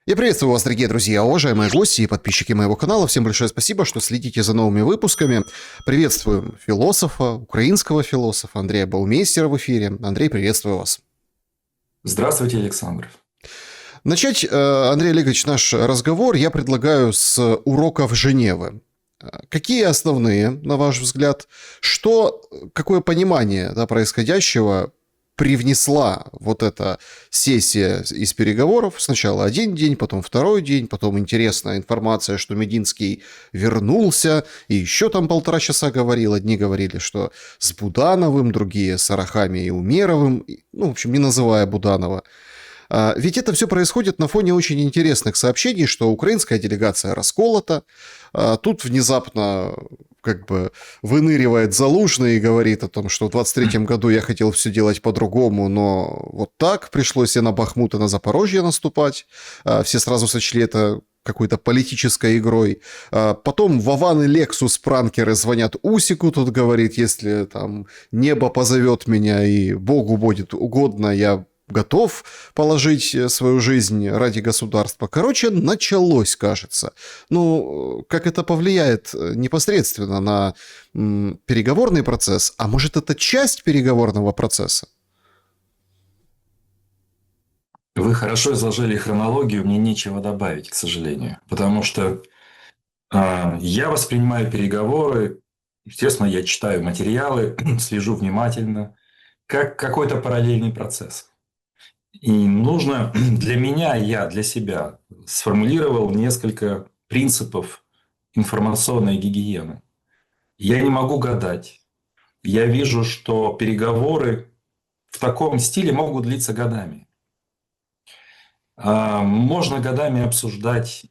Я приветствую вас, дорогие друзья, уважаемые гости и подписчики моего канала. Всем большое спасибо, что следите за новыми выпусками. Приветствуем философа, украинского философа Андрея Баумейстера в эфире. Андрей, приветствую вас. Здравствуйте, Александр. Начать, Андрей Олегович, наш разговор я предлагаю с уроков Женевы. Какие основные, на ваш взгляд, какое понимание происходящего привнесла вот эта сессия из переговоров? Сначала один день, потом второй день, потом интересная информация, что Мединский вернулся, и еще там 1,5 часа говорил. Одни говорили, что с Будановым, другие с Арахами и Умеровым, ну, в общем, не называя Буданова. Ведь это все происходит на фоне очень интересных сообщений, что украинская делегация расколота. Тут внезапно как бы выныривает Залужный и говорит о том, что в 23-м году я хотел все делать по-другому, но вот так пришлось и на Бахмут, и на Запорожье наступать. Все сразу сочли это какой-то политической игрой. Потом Вован и Лексус пранкеры звонят Усику, тут говорит, если там небо позовет меня и Богу будет угодно, я готов положить свою жизнь ради государства. Короче, началось, кажется. Ну, как это повлияет непосредственно на переговорный процесс? А может, это часть переговорного процесса? Вы хорошо изложили хронологию, мне нечего добавить, к сожалению. Потому что я воспринимаю переговоры, естественно, я читаю материалы, слежу внимательно, как какой-то параллельный процесс. И нужно для меня, я для себя сформулировал несколько принципов информационной гигиены. Я не могу гадать. Я вижу, что переговоры в таком стиле могут длиться годами. Можно годами обсуждать,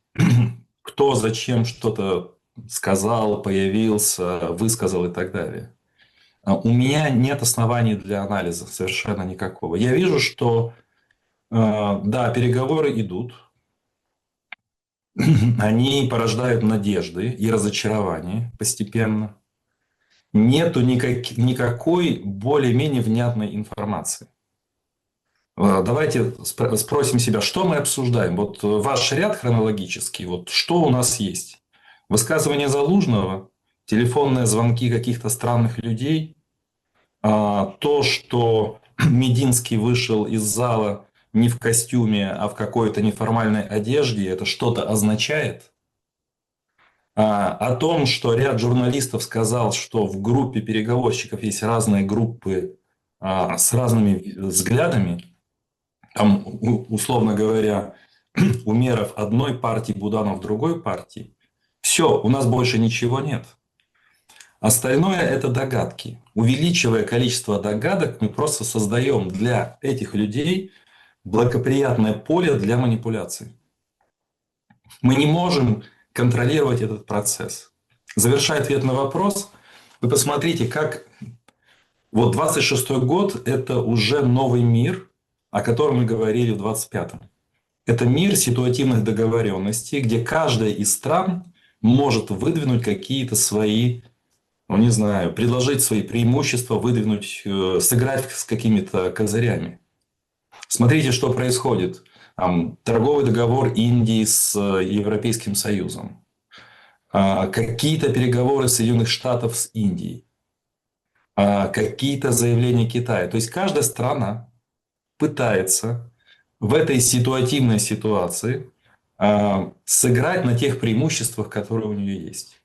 кто зачем что-то сказал, появился, высказал и так далее. У меня нет оснований для анализа совершенно никакого. Я вижу, что да, переговоры идут, они порождают надежды и разочарование постепенно. Нету никакой более-менее внятной информации. Давайте спросим себя, что мы обсуждаем. Вот ваш ряд хронологический, вот что у нас есть? Высказывание Залужного, телефонные звонки каких-то странных людей, то, что Мединский вышел из зала не в костюме, а в какой-то неформальной одежде, это что-то означает. О том, что ряд журналистов сказал, что в группе переговорщиков есть разные группы с разными взглядами, там, условно говоря, Умеров одной партии, Буданов другой партии. Все, у нас больше ничего нет. Остальное – это догадки. Увеличивая количество догадок, мы просто создаем для этих людей благоприятное поле для манипуляций. Мы не можем контролировать этот процесс. Завершая ответ на вопрос, вы посмотрите, как вот 26-й год – это уже новый мир, о котором мы говорили в 25-м. Это мир ситуативных договоренностей, где каждая из стран может выдвинуть какие-то свои, ну не знаю, предложить свои преимущества, выдвинуть, сыграть с какими-то козырями. Смотрите, что происходит. Торговый договор Индии с Европейским Союзом. Какие-то переговоры Соединенных Штатов с Индией. Какие-то заявления Китая. То есть каждая страна пытается в этой ситуативной ситуации сыграть на тех преимуществах, которые у нее есть.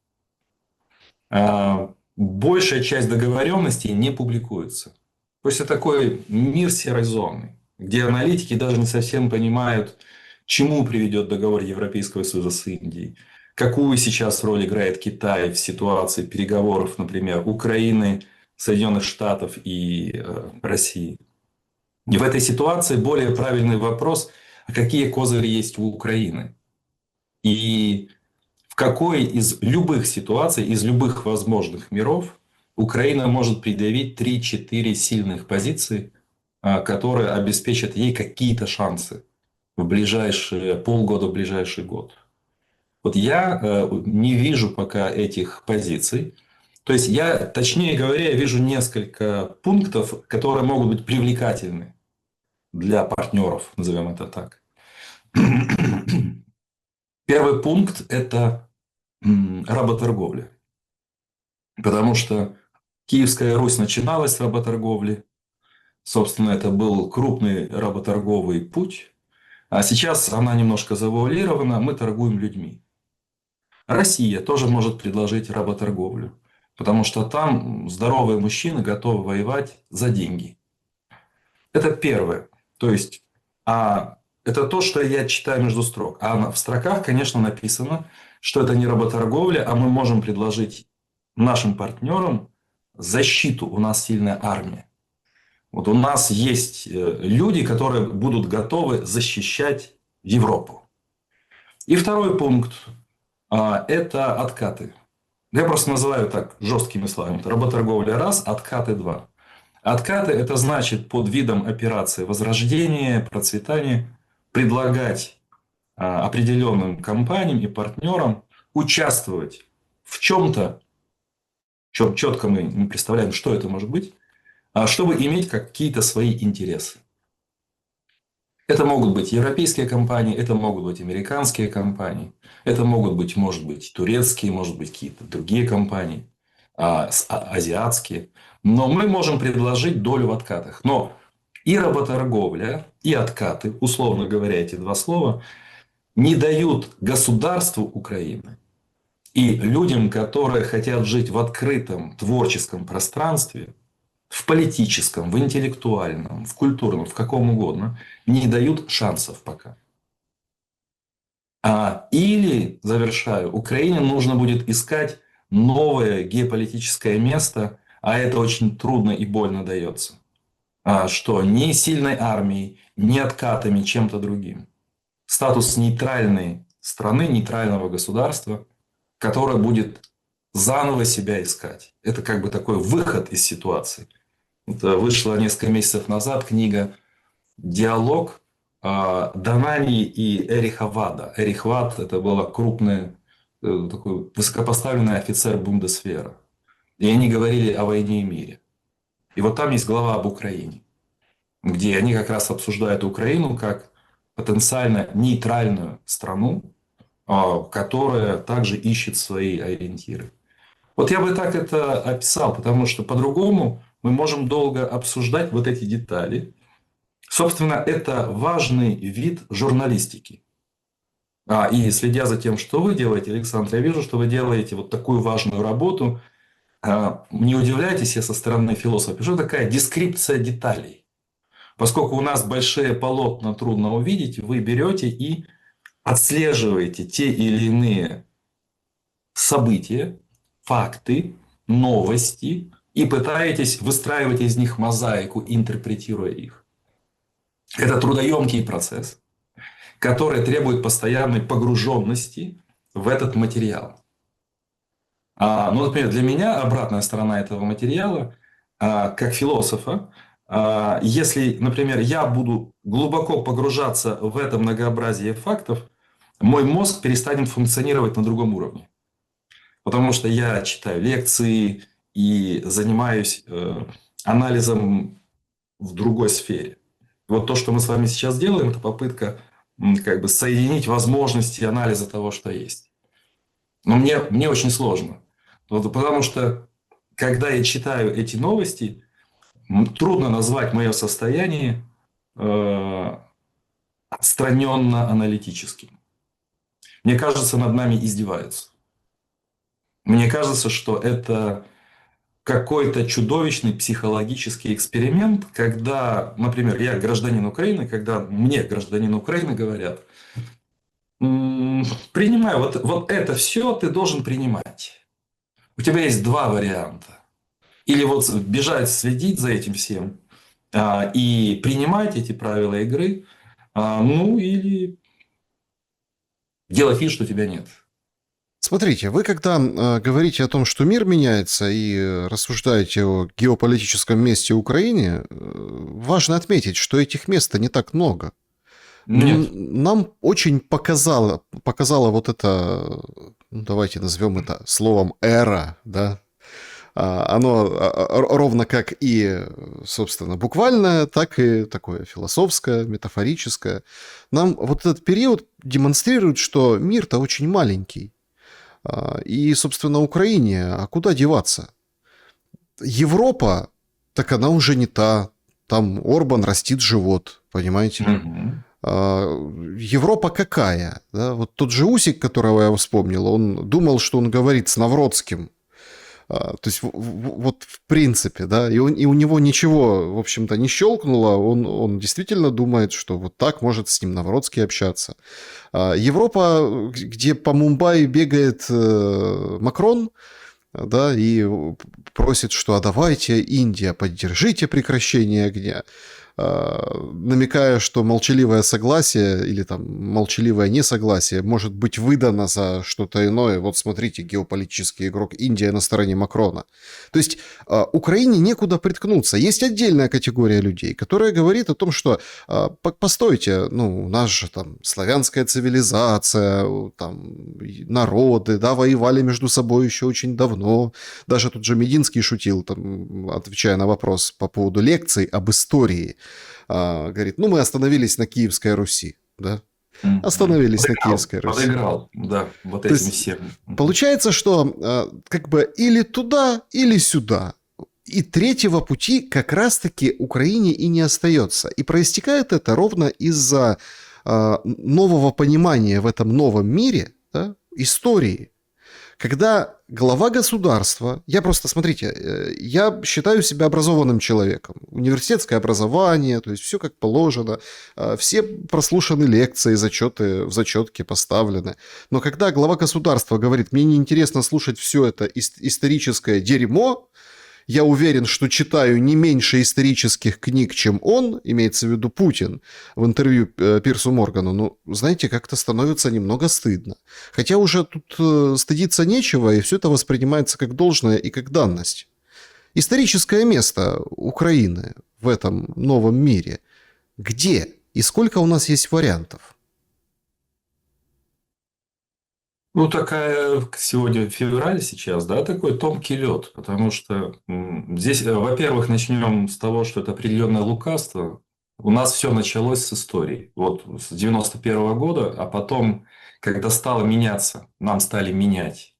Большая часть договоренностей не публикуется. То есть это такой мир серой зоны, где аналитики даже не совсем понимают, к чему приведет договор Европейского Союза с Индией, какую сейчас роль играет Китай в ситуации переговоров, например, Украины, Соединенных Штатов и России. И в этой ситуации более правильный вопрос, а какие козыри есть у Украины? И в какой из любых ситуаций, из любых возможных миров Украина может предъявить 3-4 сильных позиции, которые обеспечат ей какие-то шансы в ближайшие полгода, в ближайший год. Вот я не вижу пока этих позиций. То есть я, точнее говоря, я вижу несколько пунктов, которые могут быть привлекательны для партнеров, назовем это так. Первый пункт – это работорговля. Потому что Киевская Русь начиналась с работорговли. Собственно, это был крупный работорговый путь. А сейчас она немножко завуалирована, мы торгуем людьми. Россия тоже может предложить работорговлю. Потому что там здоровые мужчины готовы воевать за деньги. Это первое. То есть, это то, что я читаю между строк. А в строках, конечно, написано, что это не работорговля, а мы можем предложить нашим партнерам защиту. У нас сильная армия. Вот у нас есть люди, которые будут готовы защищать Европу. И второй пункт это откаты. Я просто называю так жесткими словами. Работорговля раз, откаты два. Откаты – это значит под видом операции возрождения, процветания предлагать определенным компаниям и партнерам участвовать в чем-то, чем четко мы не представляем, что это может быть, чтобы иметь какие-то свои интересы. Это могут быть европейские компании, это могут быть американские компании, это могут быть, может быть, турецкие, может быть, какие-то другие компании, азиатские. Но мы можем предложить долю в откатах. Но и работорговля, и откаты, условно говоря, эти два слова, не дают государству Украины и людям, которые хотят жить в открытом творческом пространстве, в политическом, в интеллектуальном, в культурном, в каком угодно, не дают шансов пока. Или, завершаю, Украине нужно будет искать новое геополитическое место, а это очень трудно и больно дается. Что ни сильной армией, ни откатами, чем-то другим. Статус нейтральной страны, нейтрального государства, которое будет заново себя искать. Это как бы такой выход из ситуации. Это вышла несколько месяцев назад книга «Диалог» Данани и Эриха Вада. Эрих Вад – это был крупный, такой высокопоставленный офицер Бундесвера. И они говорили о войне и мире. И вот там есть глава об Украине, где они как раз обсуждают Украину как потенциально нейтральную страну, которая также ищет свои ориентиры. Вот я бы так это описал, потому что по-другому мы можем долго обсуждать вот эти детали. Собственно, это важный вид журналистики. И следя за тем, что вы делаете, Александр, я вижу, что вы делаете вот такую важную работу. Не удивляйтесь, я со стороны философа пишу, такая дескрипция деталей. Поскольку у нас большие полотна трудно увидеть, вы берете и отслеживаете те или иные события, факты, новости и пытаетесь выстраивать из них мозаику, интерпретируя их. Это трудоемкий процесс, который требует постоянной погруженности в этот материал. Ну, например, для меня обратная сторона этого материала, как философа, если, например, я буду глубоко погружаться в это многообразие фактов, мой мозг перестанет функционировать на другом уровне. Потому что я читаю лекции и занимаюсь анализом в другой сфере. Вот то, что мы с вами сейчас делаем, это попытка как бы соединить возможности анализа того, что есть. Но мне очень сложно. Потому что, когда я читаю эти новости, трудно назвать мое состояние отстраненно-аналитическим. Мне кажется, над нами издеваются. Мне кажется, что это какой-то чудовищный психологический эксперимент, когда, например, я гражданин Украины, когда мне, гражданин Украины, говорят, принимай, вот это все ты должен принимать. У тебя есть два варианта. Или вот бежать, следить за этим всем и принимать эти правила игры, или делать вид, что тебя нет. Смотрите, вы когда говорите о том, что мир меняется, и рассуждаете о геополитическом месте Украины, важно отметить, что этих мест не так много. Нет. Нам очень показала вот это, давайте назовем это словом эра, да, Оно ровно как и, собственно, буквальное, так и такое философское, метафорическое. Нам вот этот период демонстрирует, что мир-то очень маленький. И, собственно, Украине, а куда деваться? Европа, так она уже не та. Там Орбан растит живот, понимаете? Мгм. Европа какая? Да? Вот тот же Усик, которого я вспомнил, он думал, что он говорит с Навродским. То есть вот в принципе, да, и у него ничего, в общем-то, не щелкнуло, он действительно думает, что вот так может с ним Навродский общаться. Европа, где по Мумбаи бегает Макрон, да, и просит, что а давайте, Индия, поддержите прекращение огня, намекая, что молчаливое согласие или там молчаливое несогласие может быть выдано за что-то иное. Вот смотрите, геополитический игрок Индия на стороне Макрона. То есть Украине некуда приткнуться. Есть отдельная категория людей, которая говорит о том, что постойте, ну, у нас же там славянская цивилизация, там народы, да, воевали между собой еще очень давно. Даже тут же Мединский шутил, там, отвечая на вопрос по поводу лекций об истории. Говорит, ну, мы остановились на Киевской Руси, да? Мгм. Остановились на Киевской Руси. Подыграл, да, вот То этим есть всем. Мгм. получается, что как бы или туда, или сюда. И третьего пути как раз-таки Украине и не остается. И проистекает это ровно из-за нового понимания в этом новом мире, да, истории. Когда глава государства, я просто, смотрите, я считаю себя образованным человеком. Университетское образование, то есть все как положено, все прослушаны лекции, зачеты в зачетке поставлены. Но когда глава государства говорит, мне неинтересно слушать все это историческое дерьмо, я уверен, что читаю не меньше исторических книг, чем он, имеется в виду Путин, в интервью Пирсу Моргану, ну, знаете, как-то становится немного стыдно. Хотя уже тут стыдиться нечего, и все это воспринимается как должное и как данность. Историческое место Украины в этом новом мире. Где и сколько у нас есть вариантов? Ну, такая сегодня февраль сейчас, да, такой тонкий лед, потому что здесь, во-первых, начнем с того, что это определенное лукавство. У нас все началось с истории. Вот с 91 года, а потом, когда стало меняться, нам стали менять,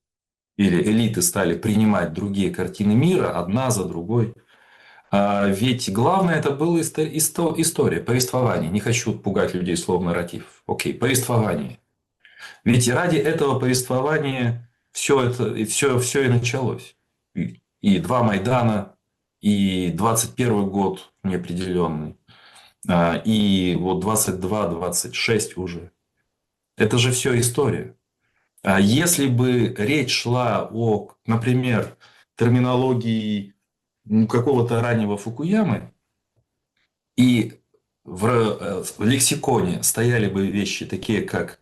или элиты стали принимать другие картины мира, одна за другой. Ведь главное это была история, повествование. Не хочу пугать людей словом нарратив. Окей, повествование. Ведь ради этого повествования все и началось. И два Майдана, и 21 год неопределенный, и вот 22-26 уже. Это же все история. Если бы речь шла о, например, терминологии какого-то раннего Фукуямы, и в лексиконе стояли бы вещи такие, как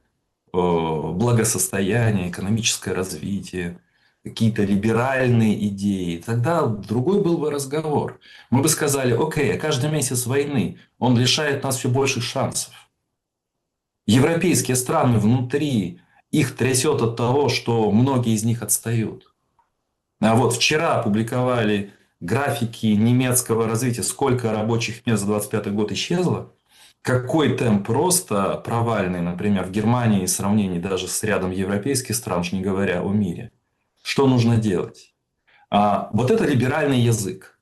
благосостояние, экономическое развитие, какие-то либеральные идеи, тогда другой был бы разговор. Мы бы сказали, окей, а каждый месяц войны, он лишает нас все больших шансов. Европейские страны внутри, их трясет от того, что многие из них отстают. А вот вчера опубликовали графики немецкого развития, сколько рабочих мест за 25 год исчезло. Какой темп роста провальный, например, в Германии в сравнении даже с рядом европейских стран, уж не говоря о мире. Что нужно делать? Вот это либеральный язык.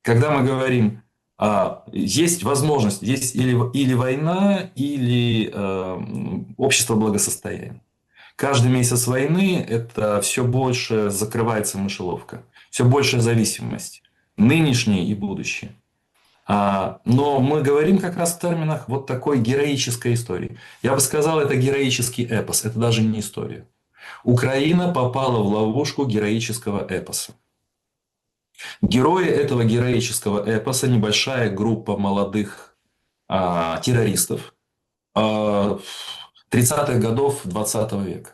Когда мы говорим, есть возможность, есть или война, или общество благосостояния. Каждый месяц войны это все больше закрывается мышеловка, все большая зависимость, нынешнее и будущее. Но мы говорим как раз в терминах вот такой героической истории. Я бы сказал, это героический эпос, это даже не история. Украина попала в ловушку героического эпоса. Герои этого героического эпоса – небольшая группа молодых террористов 30-х годов 20 века.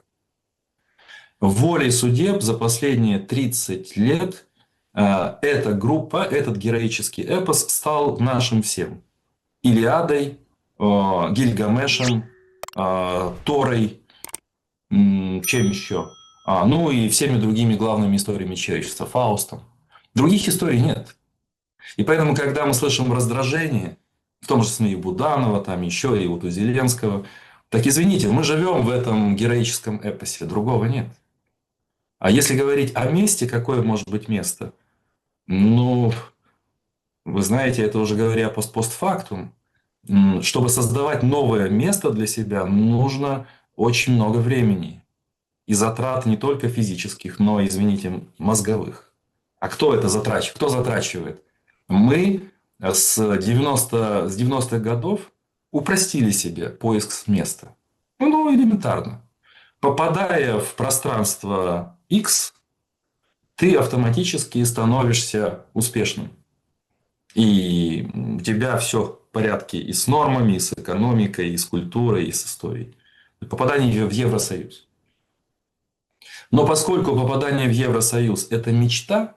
Волей судеб за последние 30 лет эта группа, этот героический эпос стал нашим всем. Илиадой, Гильгамешем, Торой, чем еще? Ну и всеми другими главными историями человечества, Фаустом. Других историй нет. И поэтому, когда мы слышим раздражение, в том же СМИ Буданова, там еще и вот у Зеленского, так извините, мы живем в этом героическом эпосе, другого нет. А если говорить о месте, какое может быть место? Ну, вы знаете, это уже говоря постфактум, чтобы создавать новое место для себя, нужно очень много времени. И затрат не только физических, но, извините, мозговых. А кто это затрачивает? Кто затрачивает? Мы с 90-х годов упростили себе поиск места. Ну, элементарно. Попадая в пространство X, ты автоматически становишься успешным. И у тебя все в порядке и с нормами, и с экономикой, и с культурой, и с историей. Попадание в Евросоюз. Но поскольку попадание в Евросоюз – это мечта,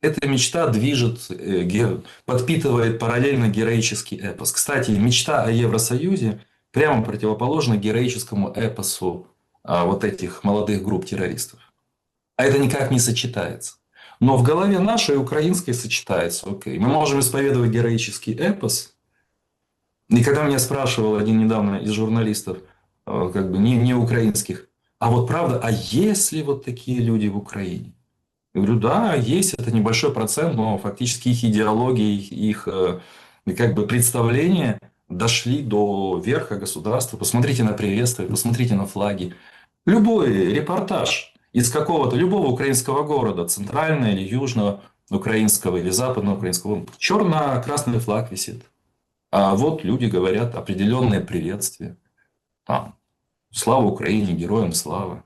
эта мечта движет, подпитывает параллельно героический эпос. Кстати, мечта о Евросоюзе прямо противоположна героическому эпосу вот этих молодых групп террористов. А это никак не сочетается. Но в голове нашей украинской сочетается. Окей. Мы можем исповедовать героический эпос. И когда меня спрашивал один недавно из журналистов, как бы не украинских, а вот правда, а есть ли вот такие люди в Украине? Я говорю, да, есть, это небольшой процент, но фактически их идеологии, их как бы представления дошли до верха государства. Посмотрите на приветствие, посмотрите на флаги. Любой репортаж из какого-то, любого украинского города, центрального или южного украинского, или западного украинского, черно-красный флаг висит. А вот люди говорят определенные приветствия. Там, слава Украине, героям слава.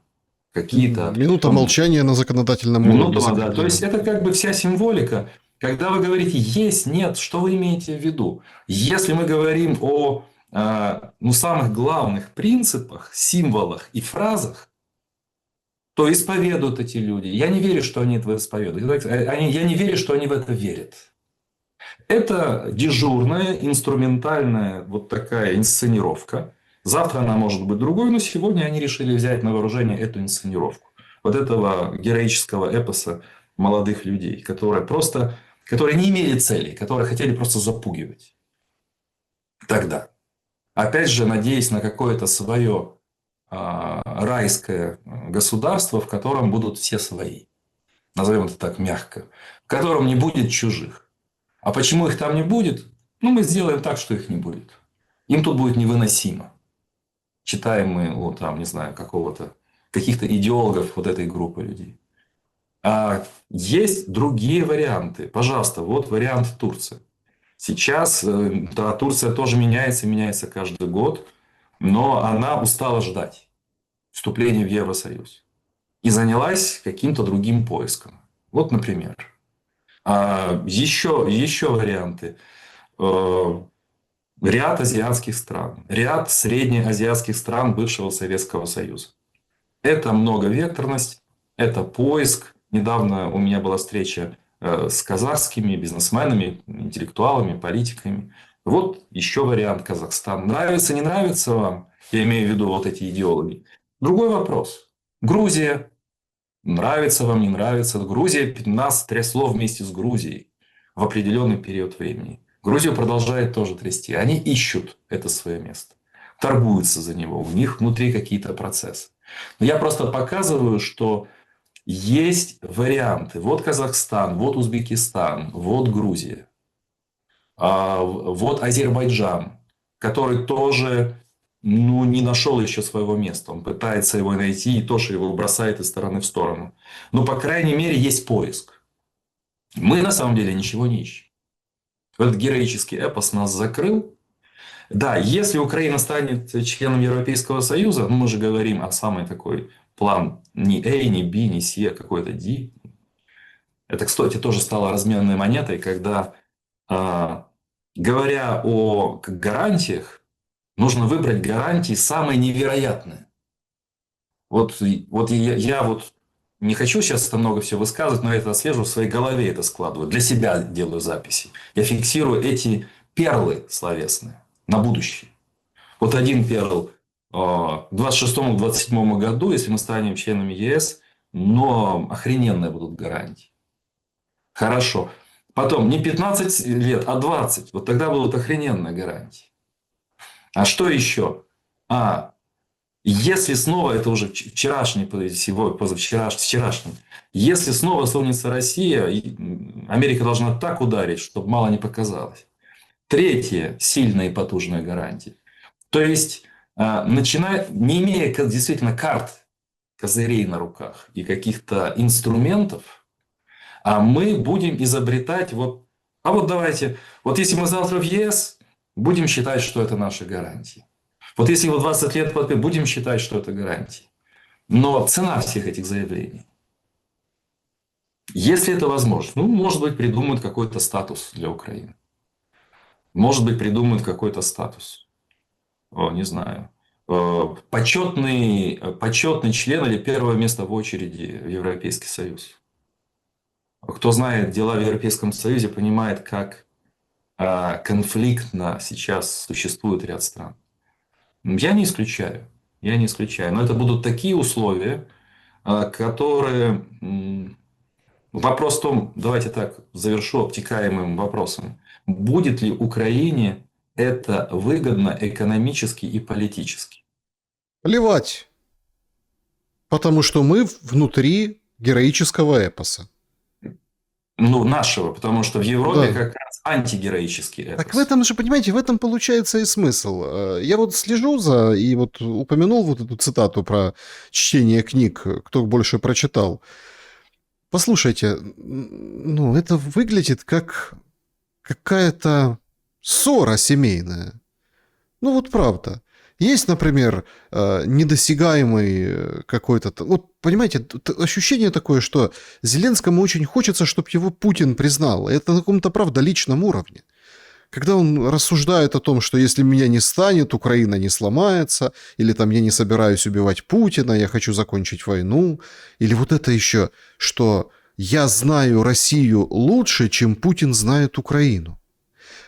Какие-то Минута определенные... молчания на законодательном уровне Минуту, да. То закреплена. есть, это как бы вся символика. Когда вы говорите «есть», «нет», что вы имеете в виду? Если мы говорим о самых главных принципах, символах и фразах, то исповедуют эти люди. Я не верю, что они это исповедуют. Я не верю, что они в это верят. Это дежурная, инструментальная вот такая инсценировка. Завтра она может быть другой, но сегодня они решили взять на вооружение эту инсценировку. Вот этого героического эпоса молодых людей, которые не имели целей, которые хотели просто запугивать. Тогда. Опять же, надеясь на какое-то свое райское государство, в котором будут все свои. Назовем это так мягко. В котором не будет чужих. А почему их там не будет? Мы сделаем так, что их не будет. Им тут будет невыносимо. Читаем мы, не знаю, каких-то идеологов вот этой группы людей. А есть другие варианты. Пожалуйста, вот вариант Турции. Сейчас, да, Турция тоже меняется каждый год, но она устала ждать вступления в Евросоюз. И занялась каким-то другим поиском. Вот, например. Еще варианты. Ряд азиатских стран, ряд среднеазиатских стран бывшего Советского Союза. Это многовекторность, это поиск. Недавно у меня была встреча с казахскими бизнесменами, интеллектуалами, политиками. Вот еще вариант Казахстан. Нравится, не нравится вам? Я имею в виду вот эти идеологи. Другой вопрос. Грузия. Нравится вам, не нравится. Грузия нас трясло вместе с Грузией в определенный период времени. Грузию продолжает тоже трясти. Они ищут это свое место. Торгуются за него. У них внутри какие-то процессы. Но я просто показываю, что есть варианты. Вот Казахстан, вот Узбекистан, вот Грузия. Вот Азербайджан, который тоже не нашел еще своего места. Он пытается его найти и тоже его бросает из стороны в сторону. Но, по крайней мере, есть поиск. Мы, на самом деле, ничего не ищем. Этот героический эпос нас закрыл. Да, если Украина станет членом Европейского Союза, мы же говорим о самой такой план не A, не B, не C, а какой-то D. Это, кстати, тоже стало разменной монетой, когда, говоря о гарантиях, нужно выбрать гарантии самые невероятные. Вот я не хочу сейчас это много всего высказывать, но я это отслеживаю, в своей голове это складываю. Для себя делаю записи. Я фиксирую эти перлы словесные на будущее. Вот один перл. В 26-27 году, если мы станем членами ЕС, но охрененные будут гарантии. Хорошо. Потом не 15 лет, а 20. Вот тогда будут охрененные гарантии. А что еще? Если снова, это уже вчерашний, вчерашний, если снова сунется Россия, Америка должна так ударить, чтобы мало не показалось. Третье, сильные и потужные гарантии. То есть, не имея действительно карт, козырей на руках и каких-то инструментов, мы будем изобретать давайте, если мы завтра в ЕС, будем считать, что это наши гарантии. Вот если его 20 лет подпишем, будем считать, что это гарантии. Но цена всех этих заявлений. Если это возможно, может быть, придумают какой-то статус для Украины. Может быть, придумают какой-то статус. Не знаю. Почетный член или первое место в очереди в Европейский Союз. Кто знает дела в Европейском Союзе, понимает, как конфликтно сейчас существует ряд стран. Я не исключаю. Но это будут такие условия, которые... Вопрос в том, давайте так, завершу обтекаемым вопросом. Будет ли Украине это выгодно экономически и политически? Плевать. Потому что мы внутри героического эпоса. Нашего, потому что в Европе Да. как раз антигероический эпос. Так в этом же, понимаете, в этом получается и смысл. Я слежу и упомянул эту цитату про чтение книг, кто больше прочитал. Послушайте, это выглядит как какая-то ссора семейная. Правда. Есть, например, недосягаемый какой-то... понимаете, ощущение такое, что Зеленскому очень хочется, чтобы его Путин признал. Это на каком-то, правда, личном уровне. Когда он рассуждает о том, что если меня не станет, Украина не сломается, или я не собираюсь убивать Путина, я хочу закончить войну, или это еще, что я знаю Россию лучше, чем Путин знает Украину.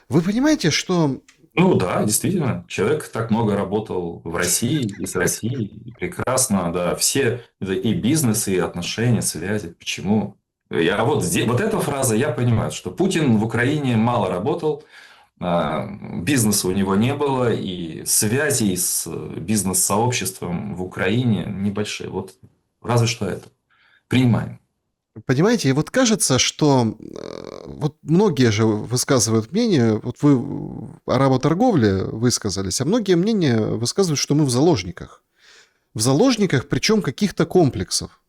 Вы понимаете, что... Да, действительно. Человек так много работал в России и с Россией. Прекрасно, да. Все и бизнес, и отношения, связи. Почему? Эта фраза, я понимаю, что Путин в Украине мало работал, бизнеса у него не было, и связей с бизнес-сообществом в Украине небольшие. Разве что это. Принимаем. Понимаете, и кажется, что многие же высказывают мнение, вы о работорговле высказались, а многие мнения высказывают, что мы в заложниках. В заложниках, причем каких-то комплексов.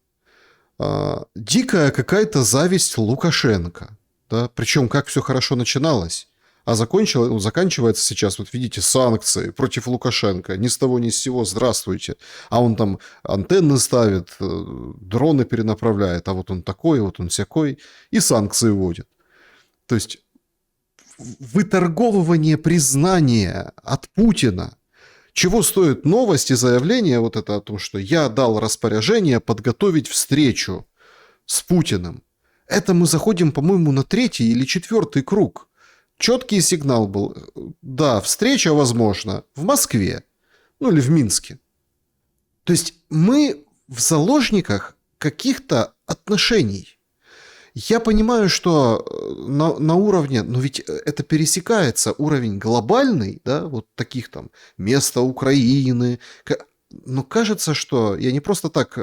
Дикая какая-то зависть Лукашенко. Да? Причем как все хорошо начиналось. А заканчивается сейчас, видите, санкции против Лукашенко. Ни с того, ни с сего, здравствуйте. А он там антенны ставит, дроны перенаправляет, а он такой, он сякой. И санкции вводит. То есть выторговывание признания от Путина. Чего стоит новость и заявление это о том, что я дал распоряжение подготовить встречу с Путиным. Это мы заходим, по-моему, на 3-й или 4-й круг. Четкий сигнал был. Да, встреча возможна в Москве, или в Минске. То есть мы в заложниках каких-то отношений. Я понимаю, что на уровне, но ведь это пересекается, уровень глобальный, да, таких места Украины. Но кажется, что я не просто так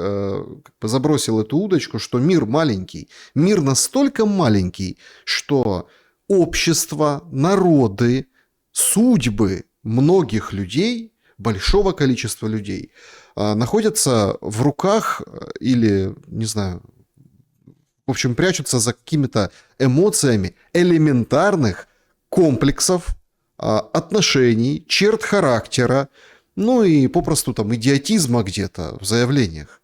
забросил эту удочку, что мир маленький. Мир настолько маленький, что общество, народы, судьбы многих людей, большого количества людей, находятся в руках или, не знаю, в общем, прячутся за какими-то эмоциями элементарных комплексов, отношений, черт характера, и попросту идиотизма где-то в заявлениях.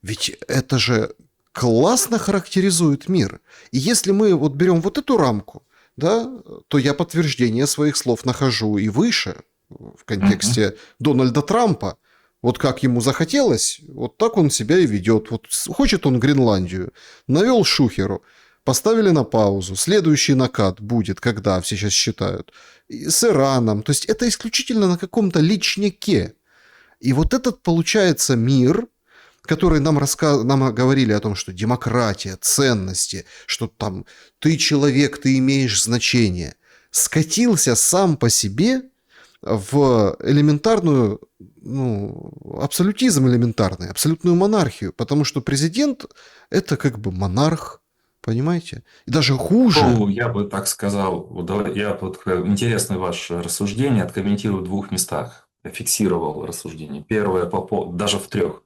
Ведь это же классно характеризует мир. И если мы берем эту рамку, да, то я подтверждение своих слов нахожу и выше, в контексте Дональда Трампа. Как ему захотелось, так он себя и ведет. Хочет он Гренландию, навел шухеру, поставили на паузу. Следующий накат будет, когда все сейчас считают, с Ираном. То есть это исключительно на каком-то личнике. И этот получается мир, которые нам говорили о том, что демократия, ценности, что там ты человек, ты имеешь значение, скатился сам по себе в элементарную, ну, абсолютизм элементарный, абсолютную монархию, потому что президент – это как бы монарх, понимаете? И даже хуже. Ну, я бы так сказал, я вот интересное ваше рассуждение откомментирую в двух местах. Я фиксировал рассуждение. Первое даже в трех.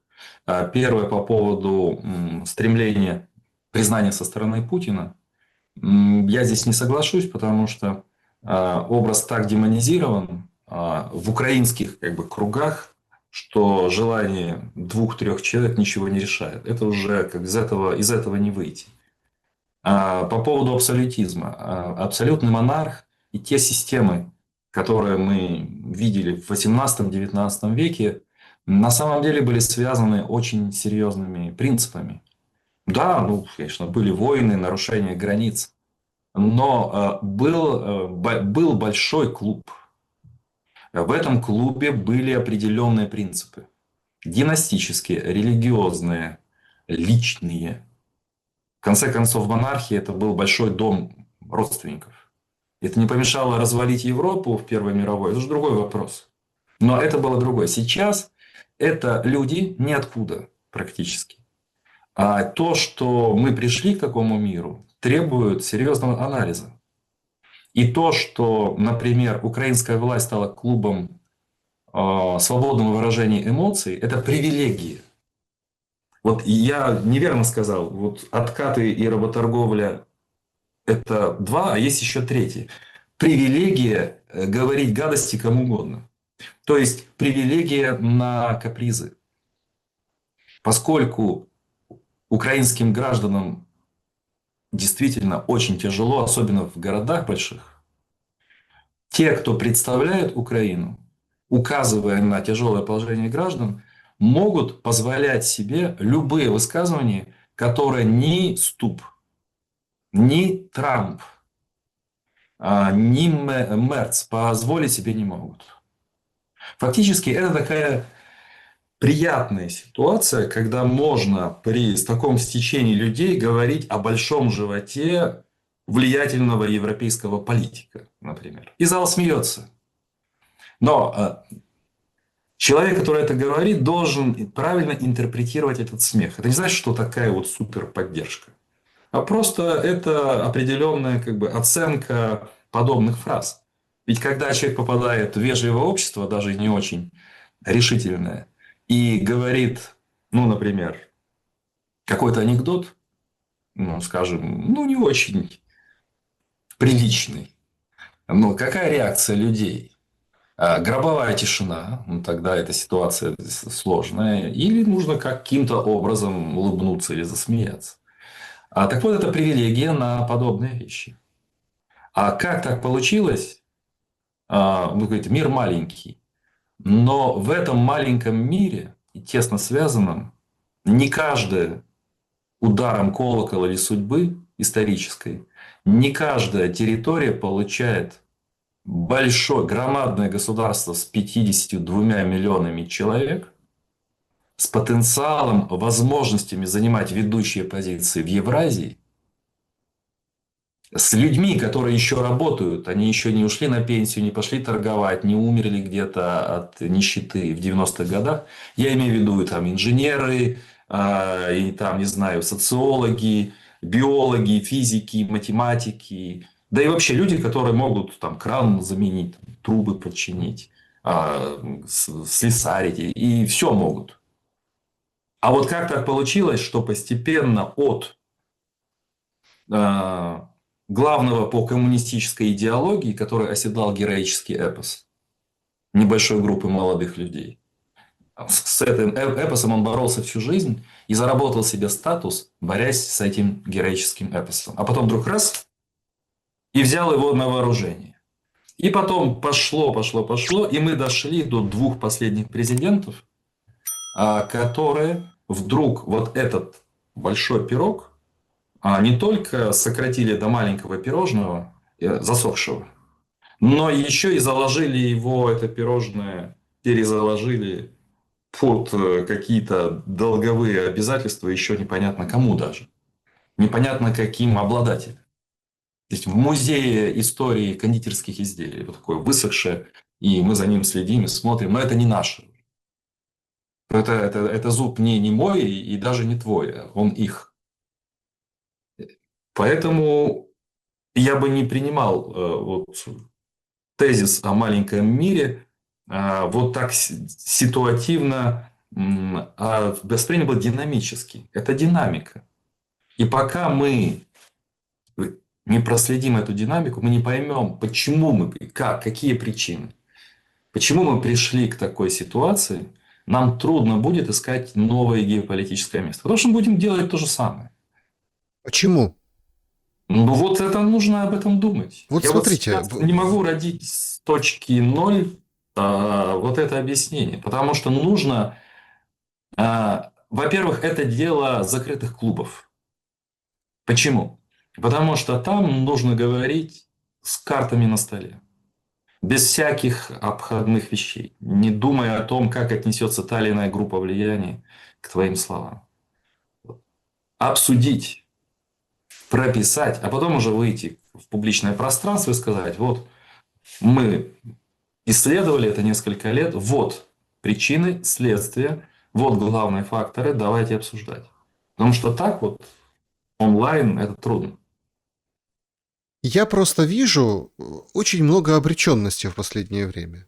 Первое по поводу стремления признания со стороны Путина. Я здесь не соглашусь, потому что образ так демонизирован в украинских как бы кругах, что желание 2-3 человек ничего не решает. Это уже как из этого не выйти. По поводу абсолютизма. Абсолютный монарх и те системы, которые мы видели в 18-19 веке, на самом деле были связаны очень серьезными принципами. Да, ну, конечно, были войны, нарушения границ, но был большой клуб. В этом клубе были определенные принципы. Династические, религиозные, личные. В конце концов, монархия – это был большой дом родственников. Это не помешало развалить Европу в Первой мировой, это же другой вопрос. Но это было другое. Сейчас это люди ниоткуда практически. А то, что мы пришли к такому миру, требует серьезного анализа. И то, что, например, украинская власть стала клубом свободного выражения эмоций, это привилегия. Вот я неверно сказал, вот откаты и работорговля – это два, а есть еще третий. Привилегия говорить гадости кому угодно. То есть привилегия на капризы. Поскольку украинским гражданам действительно очень тяжело, особенно в городах больших, те, кто представляет Украину, указывая на тяжелое положение граждан, могут позволять себе любые высказывания, которые ни Ступ, ни Трамп, ни Мерц позволить себе не могут. Фактически это такая приятная ситуация, когда можно при таком стечении людей говорить о большом животе влиятельного европейского политика, например. И зал смеется. Но человек, который это говорит, должен правильно интерпретировать этот смех. Это не значит, что такая вот суперподдержка. А просто это определенная как бы оценка подобных фраз. Ведь когда человек попадает в вежливое общество, даже не очень решительное, и говорит, ну, например, какой-то анекдот, ну, скажем, ну, не очень приличный, но какая реакция людей? Гробовая тишина, ну, тогда эта ситуация сложная, или нужно каким-то образом улыбнуться или засмеяться. Так вот, это привилегия на подобные вещи. А как так получилось? Вы говорите, мир маленький. Но в этом маленьком мире, тесно связанном, не каждый ударом колокола или судьбы исторической, не каждая территория получает большое, громадное государство с 52 миллионами человек, с потенциалом, возможностями занимать ведущие позиции в Евразии, с людьми, которые еще работают, они еще не ушли на пенсию, не пошли торговать, не умерли где-то от нищеты в 90-х годах. Я имею в виду и там инженеры, и там, не знаю, социологи, биологи, физики, математики. Да и вообще люди, которые могут там кран заменить, трубы подчинить, слесарить, и все могут. А вот как так получилось, что постепенно от главного по коммунистической идеологии, который оседлал героический эпос небольшой группы молодых людей. С этим эпосом он боролся всю жизнь и заработал себе статус, борясь с этим героическим эпосом. А потом вдруг раз и взял его на вооружение. И потом пошло, и мы дошли до 2 последних президентов, которые вдруг вот этот большой пирог не только сократили до маленького пирожного, засохшего, но еще и заложили его, это пирожное, перезаложили под какие-то долговые обязательства еще непонятно кому даже. Непонятно каким обладателем. То есть в музее истории кондитерских изделий вот такое высохшее, и мы за ним следим и смотрим, но это не наше. Это зуб не мой и даже не твой, он их. Поэтому я бы не принимал вот, тезис о маленьком мире вот так ситуативно, а воспринял бы динамически. Это динамика. И пока мы не проследим эту динамику, мы не поймем, почему мы, как, какие причины. Почему мы пришли к такой ситуации, нам трудно будет искать новое геополитическое место. Потому что мы будем делать то же самое. Почему? Ну, вот это нужно об этом думать. Вот Я вот смотрите, сейчас не могу родить с точки ноль вот это объяснение. Потому что нужно... во-первых, это дело закрытых клубов. Почему? Потому что там нужно говорить с картами на столе. Без всяких обходных вещей. Не думая о том, как отнесется та или иная группа влияния к твоим словам. Обсудить, прописать, а потом уже выйти в публичное пространство и сказать, вот мы исследовали это несколько лет, вот причины, следствия, вот главные факторы, давайте обсуждать. Потому что так вот онлайн это трудно. я просто вижу очень много обреченности в последнее время.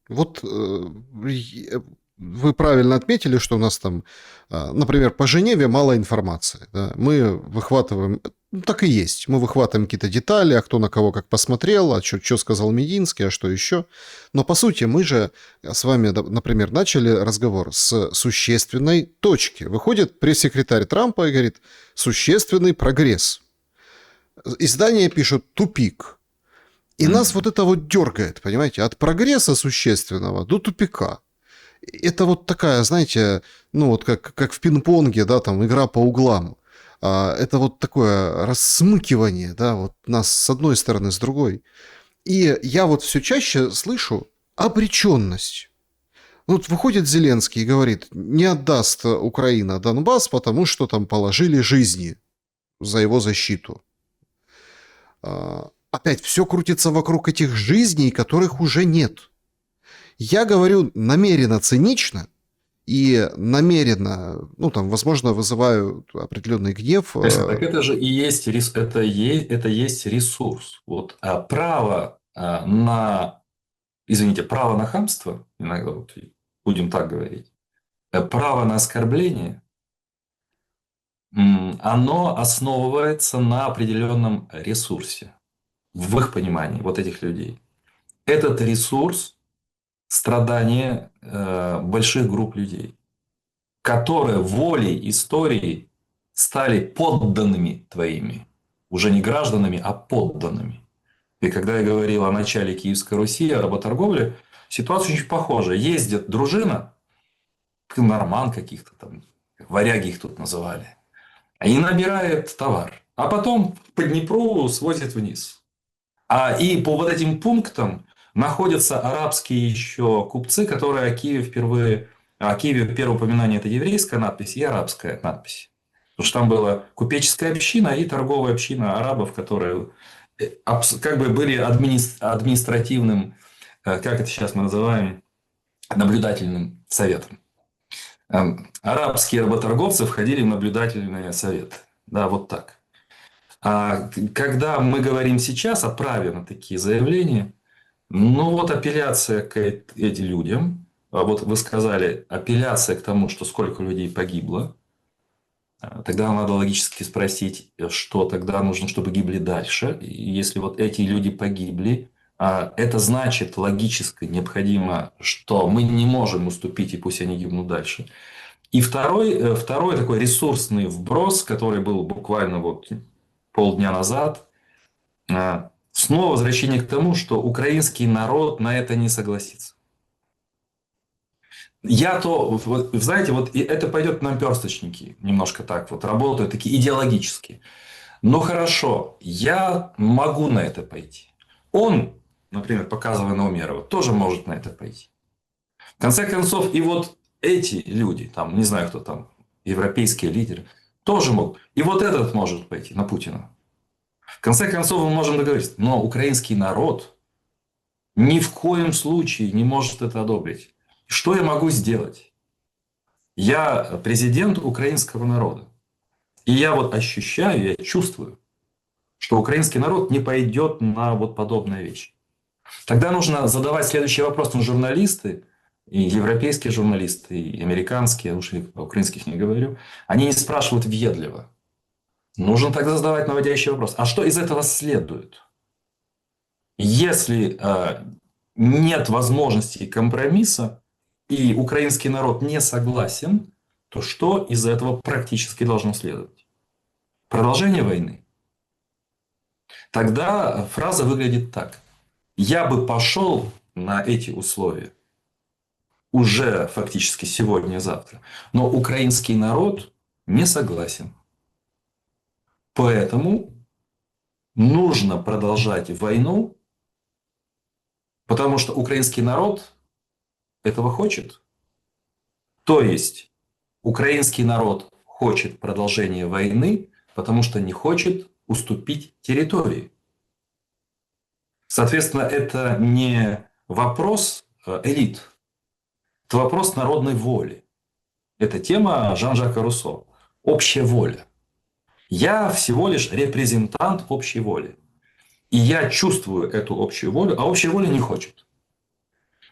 Вот вы правильно отметили, что у нас там, например, по Женеве мало информации. Да? Мы выхватываем, ну, так и есть, мы выхватываем какие-то детали, а кто на кого как посмотрел, а что сказал Мединский, а что еще. Но по сути мы же с вами, например, начали разговор с существенной точки. Выходит пресс-секретарь Трампа и говорит, существенный прогресс. Издания пишут «тупик». И нас вот это вот дергает, понимаете, от прогресса существенного до тупика. Это вот такая, знаете, ну вот как в пинг-понге, да, там игра по углам. Это вот такое рассмыкивание, да, вот нас с одной стороны, с другой. И я вот все чаще слышу обреченность. Вот выходит Зеленский и говорит, не отдаст Украина Донбасс, потому что там положили жизни за его защиту. Опять все крутится вокруг этих жизней, которых уже нет. Я говорю намеренно цинично и намеренно, ну там, возможно, вызываю определенный гнев. Так это же и есть, это есть ресурс. Вот, право на, извините, право на хамство, иногда вот будем так говорить, право на оскорбление, оно основывается на определенном ресурсе, в их понимании, вот этих людей. Этот ресурс – страдания больших групп людей, которые волей истории стали подданными твоими. Уже не гражданами, а подданными. И когда я говорил о начале Киевской Руси, о работорговле, ситуация очень похожа. Ездит дружина, норман каких-то там, варяги их тут называли, и набирает товар. А потом по Днепру свозит вниз. И по вот этим пунктам находятся арабские еще купцы, которые о Киеве первое упоминание это еврейская надпись и арабская надпись. Потому что там была купеческая община и торговая община арабов, которые как бы были административным, как это сейчас мы называем, наблюдательным советом. Арабские работорговцы входили в наблюдательные советы. Да, вот так. А когда мы говорим сейчас о праве на такие заявления, ну вот апелляция к этим людям, вот вы сказали, апелляция к тому, что сколько людей погибло, тогда надо логически спросить, что тогда нужно, чтобы гибли дальше. И если вот эти люди погибли, это значит логически необходимо, что мы не можем уступить, и пусть они гибнут дальше. И второй такой ресурсный вброс, который был буквально вот полдня назад, снова возвращение к тому, что украинский народ на это не согласится. Знаете, вот это пойдет на наперсточники, немножко так вот работают, такие идеологические. Ну хорошо, я могу на это пойти. Он, например, показывая на Умерова, тоже может на это пойти. конце концов, и вот эти люди, там, не знаю, кто там, европейские лидеры, тоже могут. И вот этот может пойти на Путина. В конце концов, мы можем договориться. Но украинский народ ни в коем случае не может это одобрить. Что я могу сделать? Я президент украинского народа. И я вот ощущаю, я чувствую, что украинский народ не пойдет на вот подобные вещи. Тогда нужно задавать следующий вопрос. Ну, журналисты, и европейские журналисты, и американские, уж и о украинских не говорю, они не спрашивают въедливо. Нужно тогда задавать наводящий вопрос. А что из этого следует? Если нет возможности компромисса, и украинский народ не согласен, то что из этого практически должно следовать? Продолжение войны. Тогда фраза выглядит так. Я бы пошел на эти условия уже фактически сегодня-завтра, но украинский народ не согласен. Поэтому нужно продолжать войну, потому что украинский народ этого хочет. То есть украинский народ хочет продолжения войны, потому что не хочет уступить территории. Соответственно, это не вопрос элит, это вопрос народной воли. Это тема Жан-Жака Руссо. Общая воля. Я всего лишь репрезентант общей воли. И я чувствую эту общую волю, а общая воля не хочет.